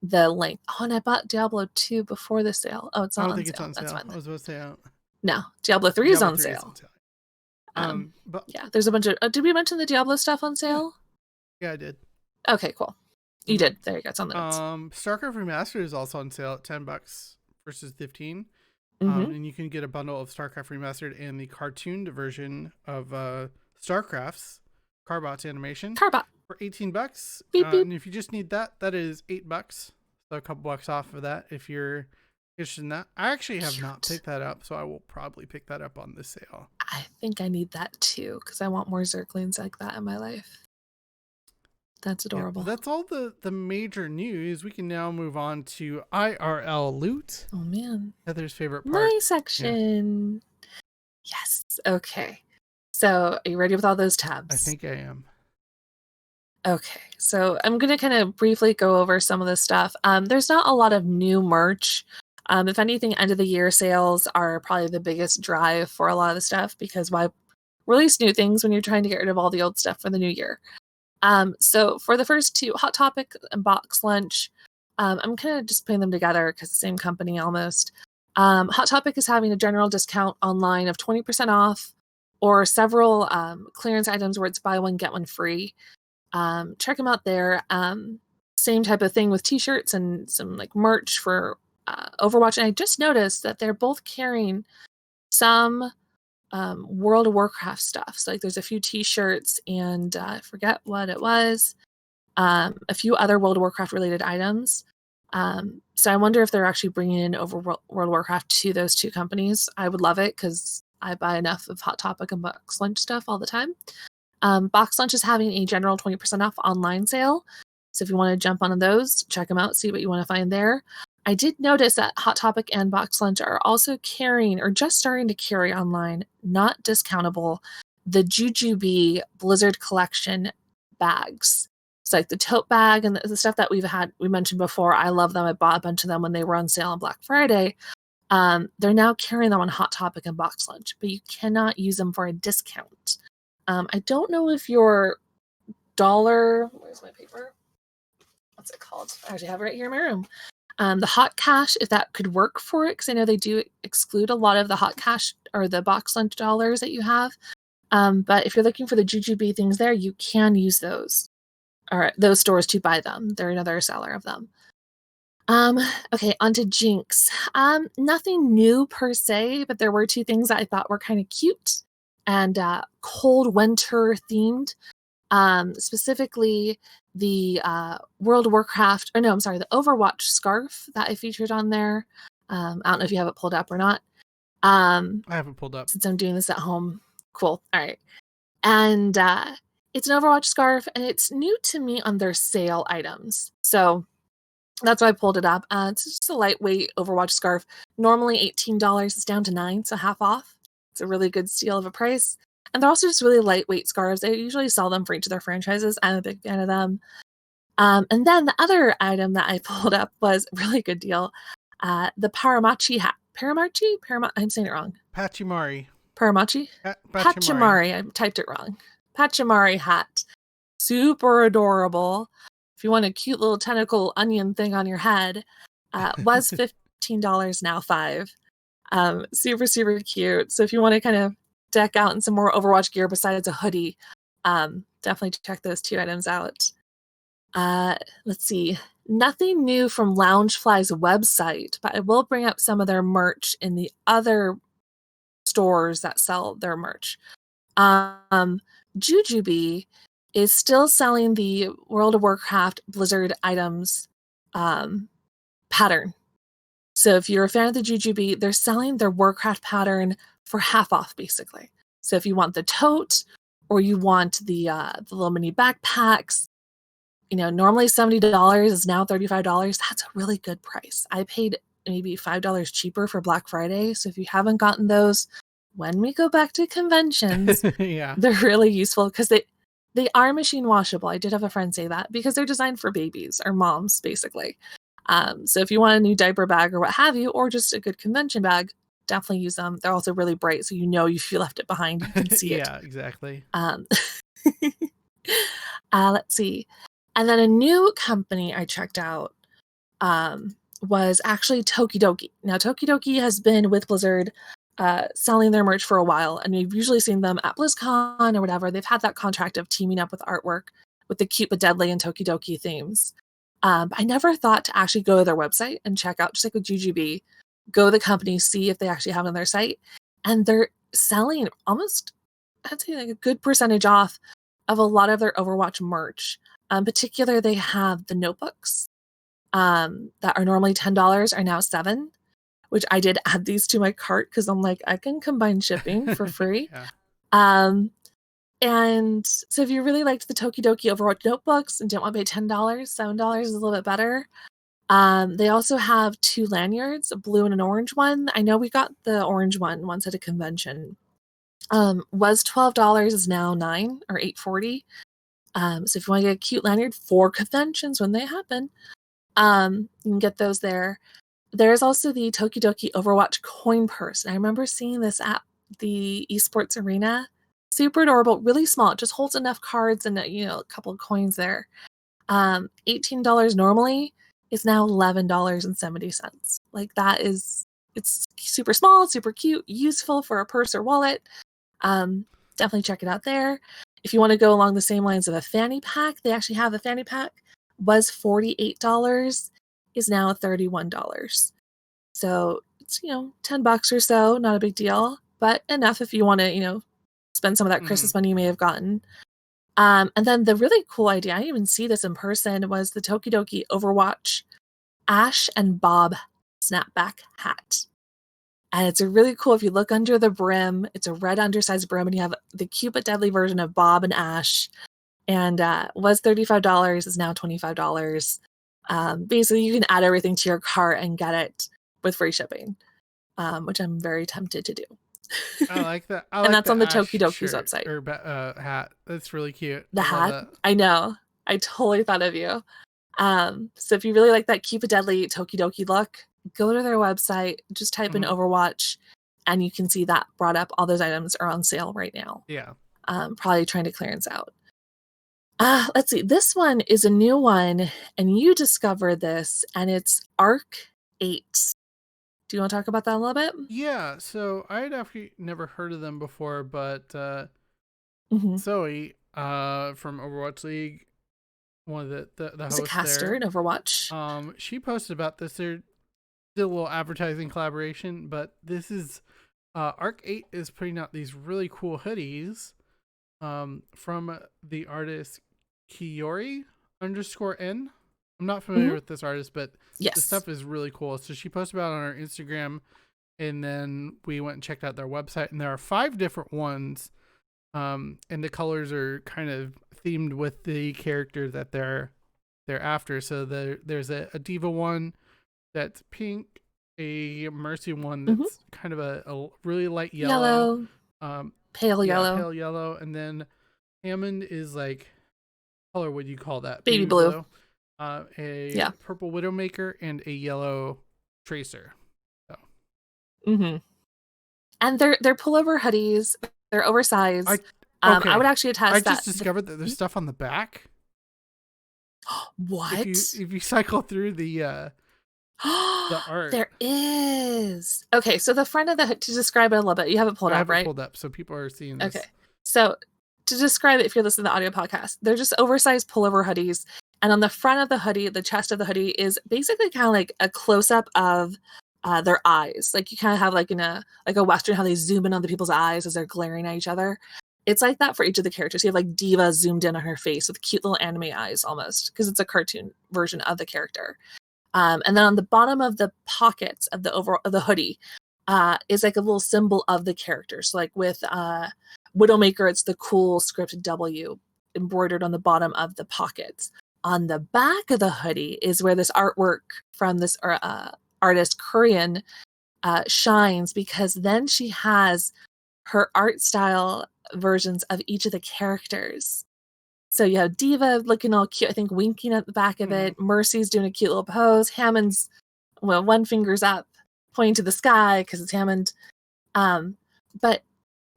the length. Oh, and I bought Diablo 2 before the sale. Oh, it's not on sale. It's on sale. That's fine. I was about to say no, Diablo 3 is on sale. But yeah, there's a bunch of. Did we mention the Diablo stuff on sale? Yeah, I did. Okay, cool. You did. There you go. It's on the notes. StarCraft Remastered is also on sale at $10 versus $15. And you can get a bundle of StarCraft Remastered and the cartooned version of StarCraft's Carbot animation for $18. Beep, beep. And if you just need that, that is $8. So a couple bucks off of that if you're interested in that. I actually have not picked that up, so I will probably pick that up on this sale. I think I need that too, because I want more Zerglings like that in my life. That's adorable. Yeah, that's all the major news. We can now move on to IRL loot. Oh man, Heather's favorite part. My section. Yeah. Yes. Okay. So are you ready with all those tabs? I think I am. Okay, so I'm going to kind of briefly go over some of this stuff. There's not a lot of new merch. If anything, end of the year sales are probably the biggest drive for a lot of the stuff, because why release new things when you're trying to get rid of all the old stuff for the new year? So for the first two, Hot Topic and Box Lunch, I'm kind of just putting them together because the same company almost. Hot Topic is having a general discount online of 20% off, or several clearance items where it's buy one, get one free. Check them out there. Same type of thing with t-shirts and some like merch for Overwatch. And I just noticed that they're both carrying some World of Warcraft stuff. So like there's a few t-shirts and I forget what it was. A few other World of Warcraft related items. So I wonder if they're actually bringing in World of Warcraft to those two companies. I would love it because I buy enough of Hot Topic and Box Lunch stuff all the time. Box Lunch is having a general 20% off online sale. So if you want to jump on those, check them out, see what you want to find there. I did notice that Hot Topic and Box Lunch are also carrying, or just starting to carry online, not discountable, the Jujubee Blizzard Collection bags. It's like the tote bag and the stuff that we mentioned before. I love them. I bought a bunch of them when they were on sale on Black Friday. They're now carrying them on Hot Topic and Box Lunch, but you cannot use them for a discount. I don't know if your dollar, where's my paper? What's it called? I actually have it right here in my room. The hot cash, if that could work for it, because I know they do exclude a lot of the hot cash or the Box Lunch dollars that you have. But if you're looking for the Jujubee things there, you can use those, or those stores to buy them. They're another seller of them. Okay, onto Jinx. Nothing new per se, but there were two things that I thought were kind of cute and cold winter themed. Specifically the World of Warcraft, or no, I'm sorry, the Overwatch scarf that I featured on there. I don't know if you have it pulled up or not. I have it pulled up. Since I'm doing this at home. Cool. All right. And it's an Overwatch scarf, and it's new to me on their sale items. So that's why I pulled it up. It's just a lightweight Overwatch scarf. Normally $18. It's down to $9, so half off. It's a really good steal of a price. And they're also just really lightweight scarves. They usually sell them for each of their franchises. I'm a big fan of them. And then the other item that I pulled up was a really good deal. The Paramachi hat. Paramachi? I'm saying it wrong. Pachimari. Paramachi? Pachimari. I typed it wrong. Pachimari hat. Super adorable. If you want a cute little tentacle onion thing on your head, was $15, now $5. Super, super cute. So if you want to kind of deck out in some more Overwatch gear besides a hoodie, definitely check those two items out. Let's see. Nothing new from Loungefly's website, but I will bring up some of their merch in the other stores that sell their merch. Jujubee is still selling the World of Warcraft Blizzard items pattern. So if you're a fan of the Jujubee, they're selling their Warcraft pattern for half off, basically. So if you want the tote, or you want the little mini backpacks, normally $70 is now $35. That's a really good price. I paid maybe $5 cheaper for Black Friday. So if you haven't gotten those, when we go back to conventions, yeah, they're really useful because they are machine washable. I did have a friend say that because they're designed for babies or moms, basically. So if you want a new diaper bag or what have you, or just a good convention bag, definitely use them. They're also really bright, so if you left it behind, you can see it. Yeah, exactly. Let's see. And then a new company I checked out was actually Tokidoki. Now, Tokidoki has been with Blizzard selling their merch for a while, and we've usually seen them at BlizzCon or whatever. They've had that contract of teaming up with artwork with the Cute but Deadly and Tokidoki themes. I never thought to actually go to their website and check out, just like with Jujubee, go to the company, see if they actually have it on their site, and they're selling almost, I'd say, like a good percentage off of a lot of their Overwatch merch. In particular, they have the notebooks that are normally $10 are now $7, which I did add these to my cart because I'm like, I can combine shipping for free. Yeah. And so if you really liked the Tokidoki Overwatch notebooks and didn't want to pay $10, $7 is a little bit better. They also have 2 lanyards, a blue and an orange one. I know we got the orange one once at a convention. Was $12, is now $9 or $8.40. So if you want to get a cute lanyard for conventions when they happen, you can get those there. There's also the Tokidoki Overwatch coin purse. And I remember seeing this at the esports arena. Super adorable, really small. It just holds enough cards and a couple of coins there. $18 normally is now $11.70. Like it's super small, super cute, useful for a purse or wallet. Definitely check it out there. If you want to go along the same lines of a fanny pack, they actually have a fanny pack. Was $48, is now $31. So it's $10 or so, not a big deal, but enough if you want to spend some of that Christmas money you may have gotten. And then the really cool idea, I didn't even see this in person, was the Tokidoki Overwatch Ash and Bob snapback hat. And it's a really cool, if you look under the brim, it's a red undersized brim, and you have the cute but deadly version of Bob and Ash. And was $35, is now $25. Basically, you can add everything to your cart and get it with free shipping, which I'm very tempted to do. I like that. And that's on the Tokidoki's website. Or hat. That's really cute. The hat? I know. I totally thought of you. So if you really like that cute but deadly Tokidoki look, go to their website, just type in Overwatch, and you can see that brought up. All those items are on sale right now. Yeah. Probably trying to clearance out. Let's see. This one is a new one, and you discovered this, and it's Arc 8. Do you want to talk about that a little bit? Yeah. So I had actually never heard of them before, but Zoe from Overwatch League, one of the hosts, a caster there, in Overwatch. she posted about this. They're still a little advertising collaboration, but this is Arc 8 is putting out these really cool hoodies from the artist Kiori_N. I'm not familiar with this artist, but the stuff is really cool. So she posted about it on her Instagram, and then we went and checked out their website, and there are 5 different ones, and the colors are kind of themed with the character that they're after. So there's a Diva one that's pink, a Mercy one that's kind of a really light yellow, pale yellow, and then Hammond is like, color would you call that? Baby blue. A purple Widowmaker and a yellow Tracer. So. And they're pullover hoodies. They're oversized. I would actually attest that. I just discovered that there's stuff on the back. What? If you cycle through the art. There is. Okay, so the front of the hood, to describe it a little bit, you have it pulled up, right? I have it pulled up, so people are seeing this. Okay, so to describe it, if you're listening to the audio podcast, they're just oversized pullover hoodies. And on the front of the hoodie, the chest of the hoodie is basically kind of like a close-up of their eyes. Like you kind of have like in a Western, how they zoom in on the people's eyes as they're glaring at each other. It's like that for each of the characters. You have like Diva zoomed in on her face with cute little anime eyes almost, because it's a cartoon version of the character. And then on the bottom of the pockets of the hoodie is like a little symbol of the character. So like with Widowmaker, it's the cool script W embroidered on the bottom of the pockets. On the back of the hoodie is where this artwork from this artist Korean shines, because then she has her art style versions of each of the characters. So you have Diva looking all cute, I think winking at the back of it. Mercy's doing a cute little pose. Hammond's, one finger's up, pointing to the sky because it's Hammond. But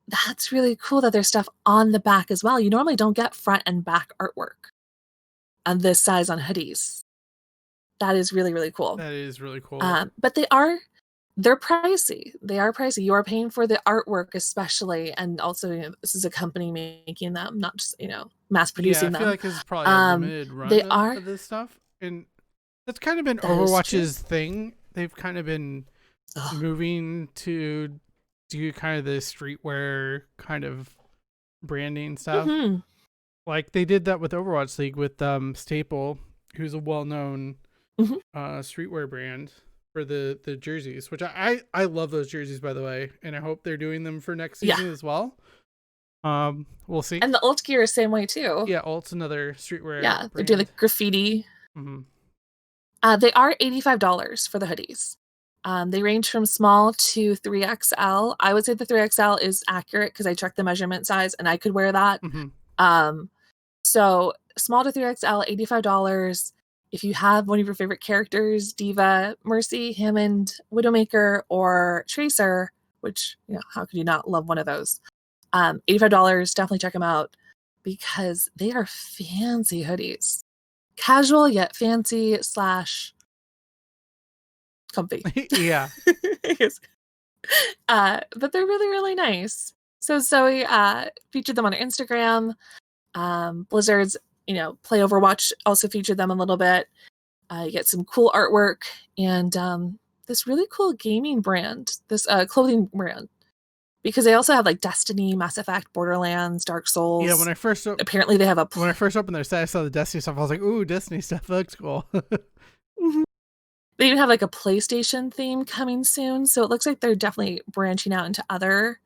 that's really cool that there's stuff on the back as well. You normally don't get front and back artwork on this size on hoodies. That is really, really cool. That is really cool. But they're pricey. They are pricey. You are paying for the artwork especially, and also this is a company making them, not just mass producing them. I feel like this is probably a limited run of this stuff, and that's kind of been Overwatch's thing. They've kind of been moving to do kind of the streetwear kind of branding stuff. Mm-hmm. Like they did that with Overwatch League with Staple, who's a well-known streetwear brand for the jerseys, which I love those jerseys, by the way, and I hope they're doing them for next season as well. We'll see. And the ult gear is same way too. Yeah, ult's another streetwear. Yeah, brand. they're doing the graffiti. Mm-hmm. They are $85 for the hoodies. They range from small to 3XL. I would say the 3XL is accurate because I checked the measurement size and I could wear that. Mm-hmm. So small to 3XL, $85. If you have one of your favorite characters, Diva, Mercy, Hammond, Widowmaker, or Tracer, which, how could you not love one of those? $85, definitely check them out because they are fancy hoodies. Casual yet fancy / comfy. Yeah. But they're really, really nice. So Zoe featured them on her Instagram. Blizzard's, Play Overwatch also featured them a little bit. You get some cool artwork and this really cool gaming brand, this clothing brand. Because they also have like Destiny, Mass Effect, Borderlands, Dark Souls. Yeah, when I first apparently they have when I first opened their site, I saw the Destiny stuff. I was like, "Ooh, Destiny stuff looks cool." They even have like a PlayStation theme coming soon, so it looks like they're definitely branching out into other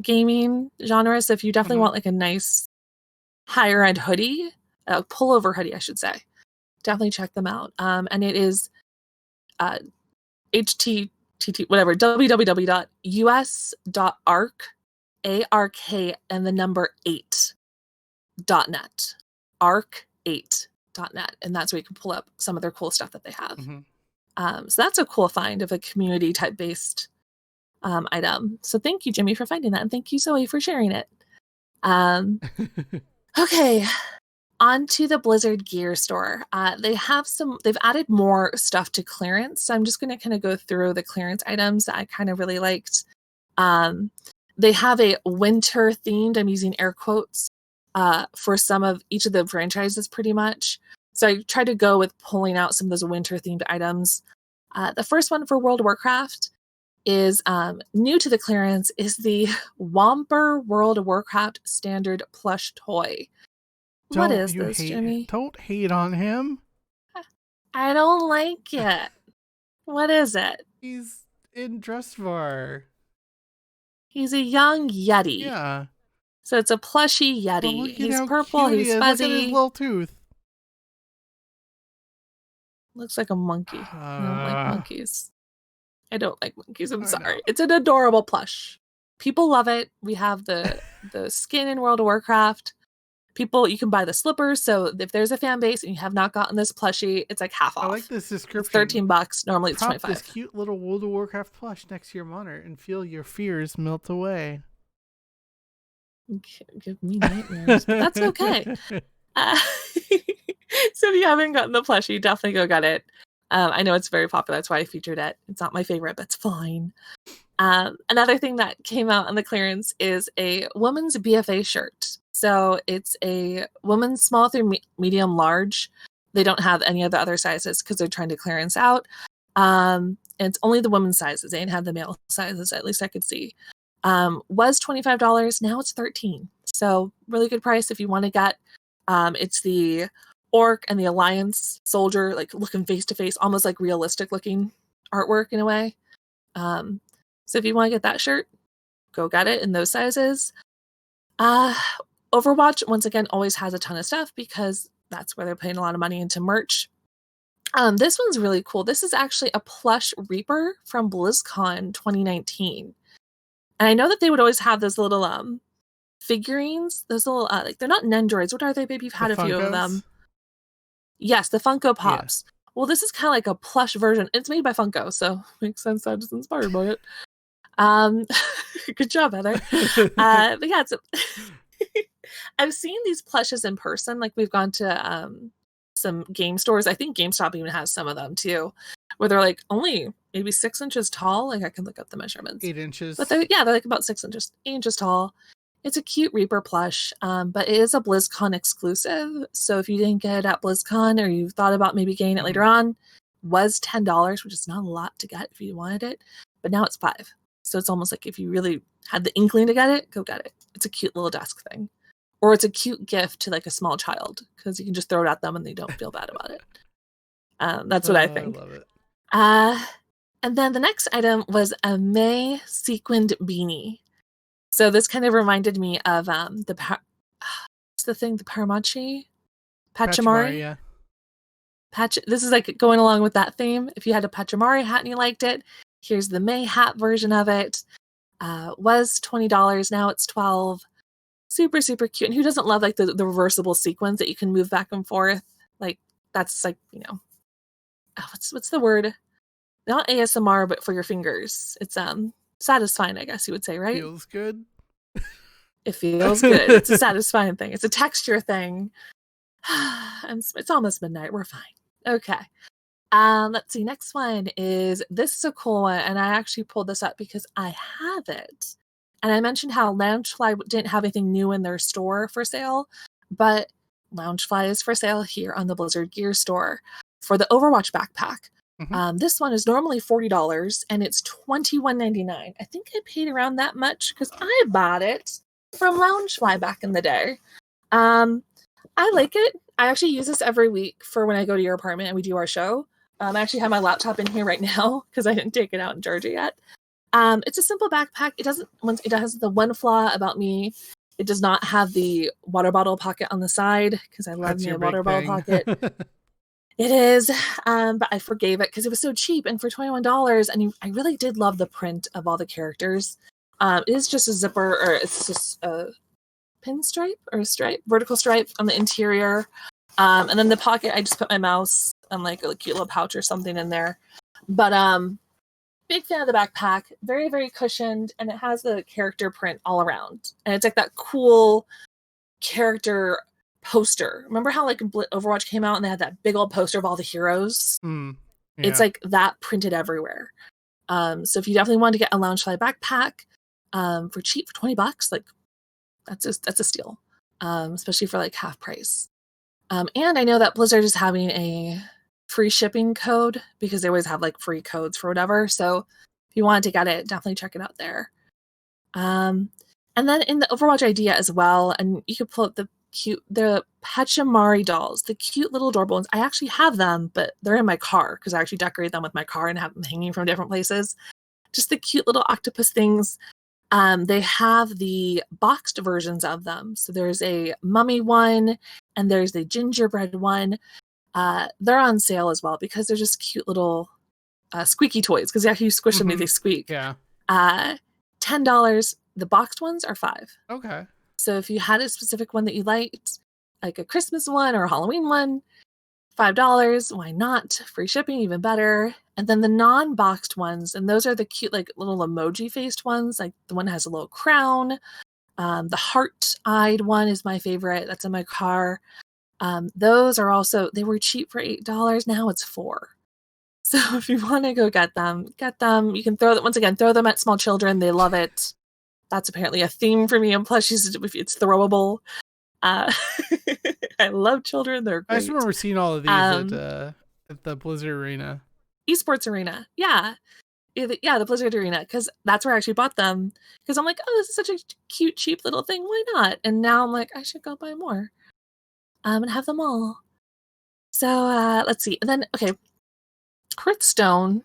gaming genres. So if you definitely want like a nice higher end hoodie, a pullover hoodie, I should say, definitely check them out. And it is www.us.arc, ARK, and the number 8.net. ARC8.net. And that's where you can pull up some of their cool stuff that they have. So that's a cool find of a community type based item. So thank you, Jimmy, for finding that. And thank you, Zoe, for sharing it. Okay. On to the Blizzard gear store. They've added more stuff to clearance. So I'm just going to kind of go through the clearance items that I kind of really liked. They have a winter themed, I'm using air quotes, for some of each of the franchises pretty much. So I tried to go with pulling out some of those winter themed items. The first one for World of Warcraft is new to the clearance is the Womper World of Warcraft standard plush toy. What is this, Jimmy? Don't hate on him. I don't like it. What is it? He's in Dressvar. He's a young Yeti. Yeah. So it's a plushy Yeti. He's purple, he's fuzzy. Look at his little tooth. Looks like a monkey. I don't like monkeys. I'm sorry. It's an adorable plush. People love it. We have the skin in World of Warcraft. You can buy the slippers. So if there's a fan base and you have not gotten this plushie, it's like half off. I like this description. It's $13. Normally it's $25. This cute little World of Warcraft plush next to your monitor and feel your fears melt away. Give me nightmares, but that's okay. So if you haven't gotten the plushie, definitely go get it. I know it's very popular. That's why I featured it. It's not my favorite, but it's fine. Another thing that came out on the clearance is a woman's BFA shirt. So it's a woman's small through medium large. They don't have any of the other sizes because they're trying to clearance out. And it's only the women's sizes. They didn't have the male sizes, at least I could see. Was $25. Now it's $13. So really good price if you want to get. It's the Orc and the Alliance soldier, like looking face to face, almost like realistic looking artwork in a way. So if you want to get that shirt, go get it in those sizes. Overwatch, once again, always has a ton of stuff because that's where they're putting a lot of money into merch. This one's really cool. This is actually a plush Reaper from BlizzCon 2019. And I know that they would always have those little figurines, those little, they're not Nendoroids. What are they, babe? You've had a few of them. Yes, the Funko Pops. Yeah. Well, this is kind of like a plush version. It's made by Funko, so makes sense that it's inspired by it. Good job, Heather. But yeah, I've seen these plushes in person. Like we've gone to some game stores. I think GameStop even has some of them too, where they're like only maybe 6 inches tall. Like I can look up the measurements. 8 inches. But they're like about 6 inches, 8 inches tall. It's a cute Reaper plush, but it is a BlizzCon exclusive. So if you didn't get it at BlizzCon or you thought about maybe getting it later on, was $10, which is not a lot to get if you wanted it. but now it's $5. So it's almost like if you really had the inkling to get it, go get it. It's a cute little desk thing. Or it's a cute gift to like a small child because you can just throw it at them and they don't feel bad about it. That's what I think. I love it. And then the next item was a May sequined beanie. So this kind of reminded me of the Paramachi? Pachamari? Yeah. This is like going along with that theme. If you had a Pachamari hat and you liked it, here's the May hat version of it. Was $20, now it's $12. Super, super cute. And who doesn't love like the reversible sequins that you can move back and forth? Like that's like, what's the word? Not ASMR, but for your fingers. It's satisfying, I guess you would say, right? Feels good. It feels good. It's a satisfying thing. It's a texture thing. It's almost midnight. We're fine. Okay. Let's see. Next one is, this is a cool one, and I actually pulled this up because I have it. And I mentioned how Loungefly didn't have anything new in their store for sale, but Loungefly is for sale here on the Blizzard Gear store for the Overwatch backpack. Mm-hmm. This one is normally $40 and it's $21.99. I think I paid around that much because I bought it from Loungefly back in the day. I like it. I actually use this every week for when I go to your apartment and we do our show. I actually have my laptop in here right now because I didn't take it out and charge it yet. It's a simple backpack. It has the one flaw about me. It does not have the water bottle pocket on the side because I love me a water bottle pocket. It is, but I forgave it because it was so cheap and for $21. And I really did love the print of all the characters. It is just a zipper, or it's just a pinstripe or a stripe, vertical stripe on the interior. And then the pocket, I just put my mouse and like a cute little pouch or something in there. But big fan of the backpack. Very, very cushioned, and it has the character print all around. And it's like that cool character poster. Remember how like Overwatch came out and they had that big old poster of all the heroes? Yeah. It's like that printed everywhere. So if you definitely want to get a Loungefly backpack for cheap, for $20, like that's a steal, especially for like half price. And I know that Blizzard is having a free shipping code because they always have like free codes for whatever. So if you wanted to get it, definitely check it out there. And then in the Overwatch idea as well, and you could pull up the Pachamari dolls, the cute little adorable ones. I actually have them, but they're in my car because I actually decorate them with my car and have them hanging from different places. Just the cute little octopus things. They have the boxed versions of them. So there's a mummy one and there's the gingerbread one. They're on sale as well because they're just cute little squeaky toys because after you squish them, they squeak. Yeah. $10. The boxed ones are $5. Okay. So if you had a specific one that you liked, like a Christmas one or a Halloween one, $5. Why not? Free shipping, even better. And then the non-boxed ones, and those are the cute, like little emoji-faced ones. Like the one that has a little crown. The heart-eyed one is my favorite. That's in my car. Those are also, they were cheap for $8. Now it's $4. So if you want to go get them. You can throw them at small children. They love it. That's apparently a theme for me in plushies. It's throwable. I love children. They're great. I just remember seeing all of these at the Blizzard Arena. Esports Arena. Yeah. The Blizzard Arena. Because that's where I actually bought them. Because I'm like, oh, this is such a cute, cheap little thing. Why not? And now I'm like, I should go buy more. And have them all. So let's see. And then, okay. Hearthstone.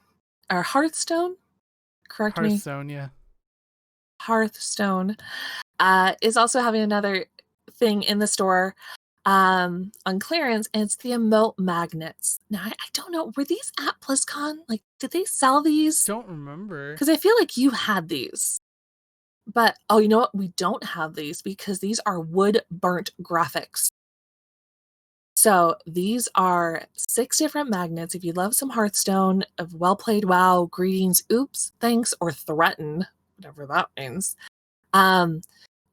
Correct me. Hearthstone, yeah. Hearthstone is also having another thing in the store on clearance, and it's the emote magnets. Now, I don't know, were these at BlizzCon? Like, did they sell these? Don't remember. Because I feel like you had these. But, oh, you know what? We don't have these because these are wood-burnt graphics. So these are 6 different magnets. If you love some Hearthstone, of well played, wow, greetings, oops, thanks, or threaten, whatever that means.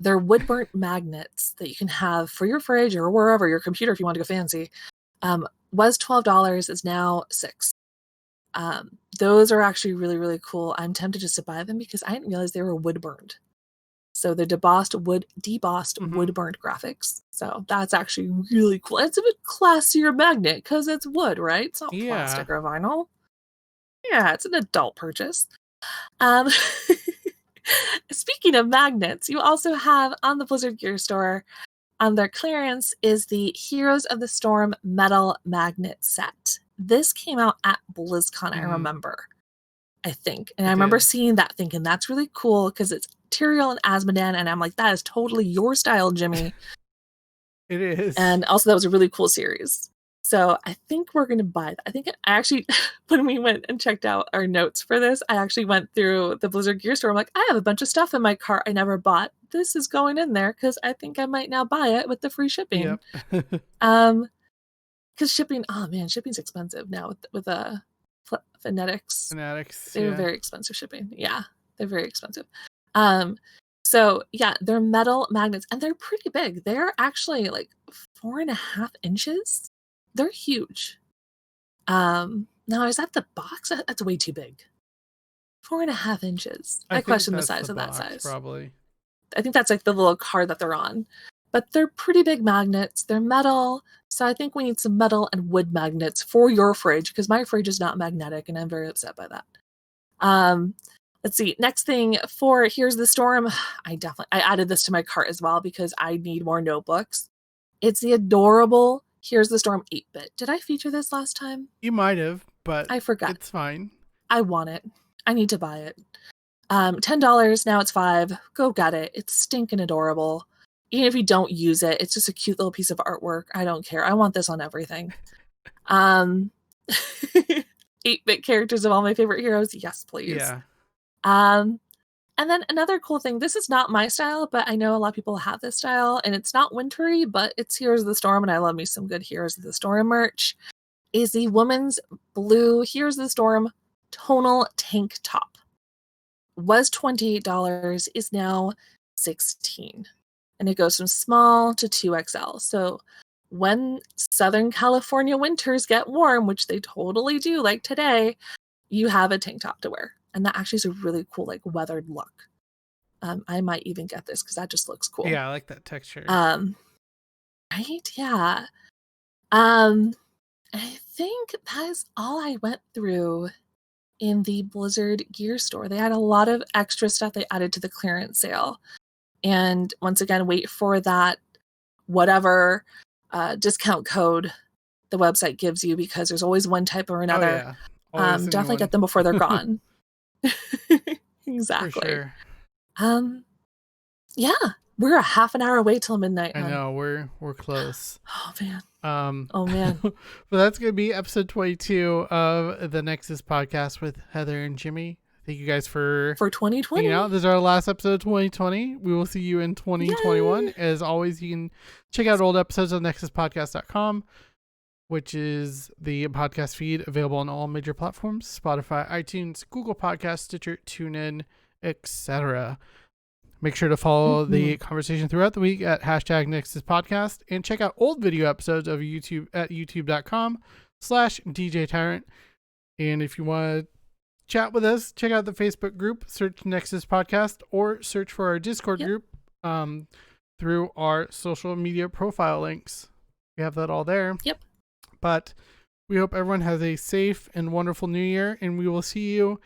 They're wood burnt magnets that you can have for your fridge or wherever, your computer if you want to go fancy. Was $12, is now $6. Those are actually really, really cool. I'm tempted just to buy them because I didn't realize they were wood burned. So they're debossed wood burnt graphics. So that's actually really cool. It's a bit classier magnet because it's wood, right? It's not plastic or vinyl. Yeah, it's an adult purchase. Um, speaking of magnets, you also have on the Blizzard Gear Store, on their clearance, is the Heroes of the Storm metal magnet set. This came out at BlizzCon, I remember, I think. And I remember seeing that thinking, that's really cool because it's Tyrael and Asmodan, and I'm like, that is totally your style, Jimmy. It is. And also that was a really cool series. So I think we're going to buy that. I think I actually, when we went and checked out our notes for this, I actually went through the Blizzard Gear Store. I'm like, I have a bunch of stuff in my cart I never bought. This is going in there because I think I might now buy it with the free shipping. Yep. Because shipping, oh man, shipping's expensive now with Fanatics. They're very expensive shipping. Yeah, they're very expensive. So yeah, they're metal magnets and they're pretty big. They're actually like 4.5 inches. They're huge. Now is that the box? That's way too big. 4.5 inches. I question the size of that size. Probably. I think that's like the little card that they're on. But they're pretty big magnets. They're metal. So I think we need some metal and wood magnets for your fridge because my fridge is not magnetic and I'm very upset by that. Let's see. Next thing for Here's the Storm. I added this to my cart as well because I need more notebooks. It's the adorable Here's the Storm 8-bit. Did I feature this last time? You might have, but I forgot. It's fine. I want it. I need to buy it. $10. Now it's $5. Go get it. It's stinking adorable. Even if you don't use it, it's just a cute little piece of artwork. I don't care. I want this on everything. 8-bit characters of all my favorite heroes. Yes, please. Yeah. And then another cool thing, this is not my style, but I know a lot of people have this style, and it's not wintry, but it's Heroes of the Storm, and I love me some good Heroes of the Storm merch, is the woman's blue Heroes of the Storm tonal tank top. Was $28, is now $16. And it goes from small to 2XL. So when Southern California winters get warm, which they totally do, like today, you have a tank top to wear. And that actually is a really cool, like, weathered look. I might even get this because that just looks cool. Yeah, I like that texture. Right? Yeah. I think that is all I went through in the Blizzard Gear Store. They had a lot of extra stuff they added to the clearance sale. And once again, wait for that whatever discount code the website gives you because there's always one type or another. Oh, yeah. Definitely get them before they're gone. Exactly. For sure. Yeah, we're a half an hour away till midnight. I know we're close. Oh man. But that's gonna be episode 22 of the Nexus podcast with Heather and Jimmy. Thank you guys for 2020. This is our last episode of 2020. We will see you in 2021. Yay! As always, you can check out old episodes on nexuspodcast.com, which is the podcast feed available on all major platforms: Spotify, iTunes, Google Podcasts, Stitcher, TuneIn, etc. Make sure to follow the conversation throughout the week at #NexusPodcast and check out old video episodes of YouTube at youtube.com/DJ Tyrant. And if you want to chat with us, check out the Facebook group, search Nexus Podcast, or search for our Discord group through our social media profile links. We have that all there. Yep. But we hope everyone has a safe and wonderful new year, and we will see you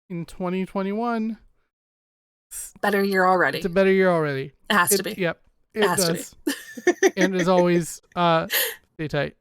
in 2021. Better year already. It's a better year already. It has to be. Yep. It does. And as always, stay tight.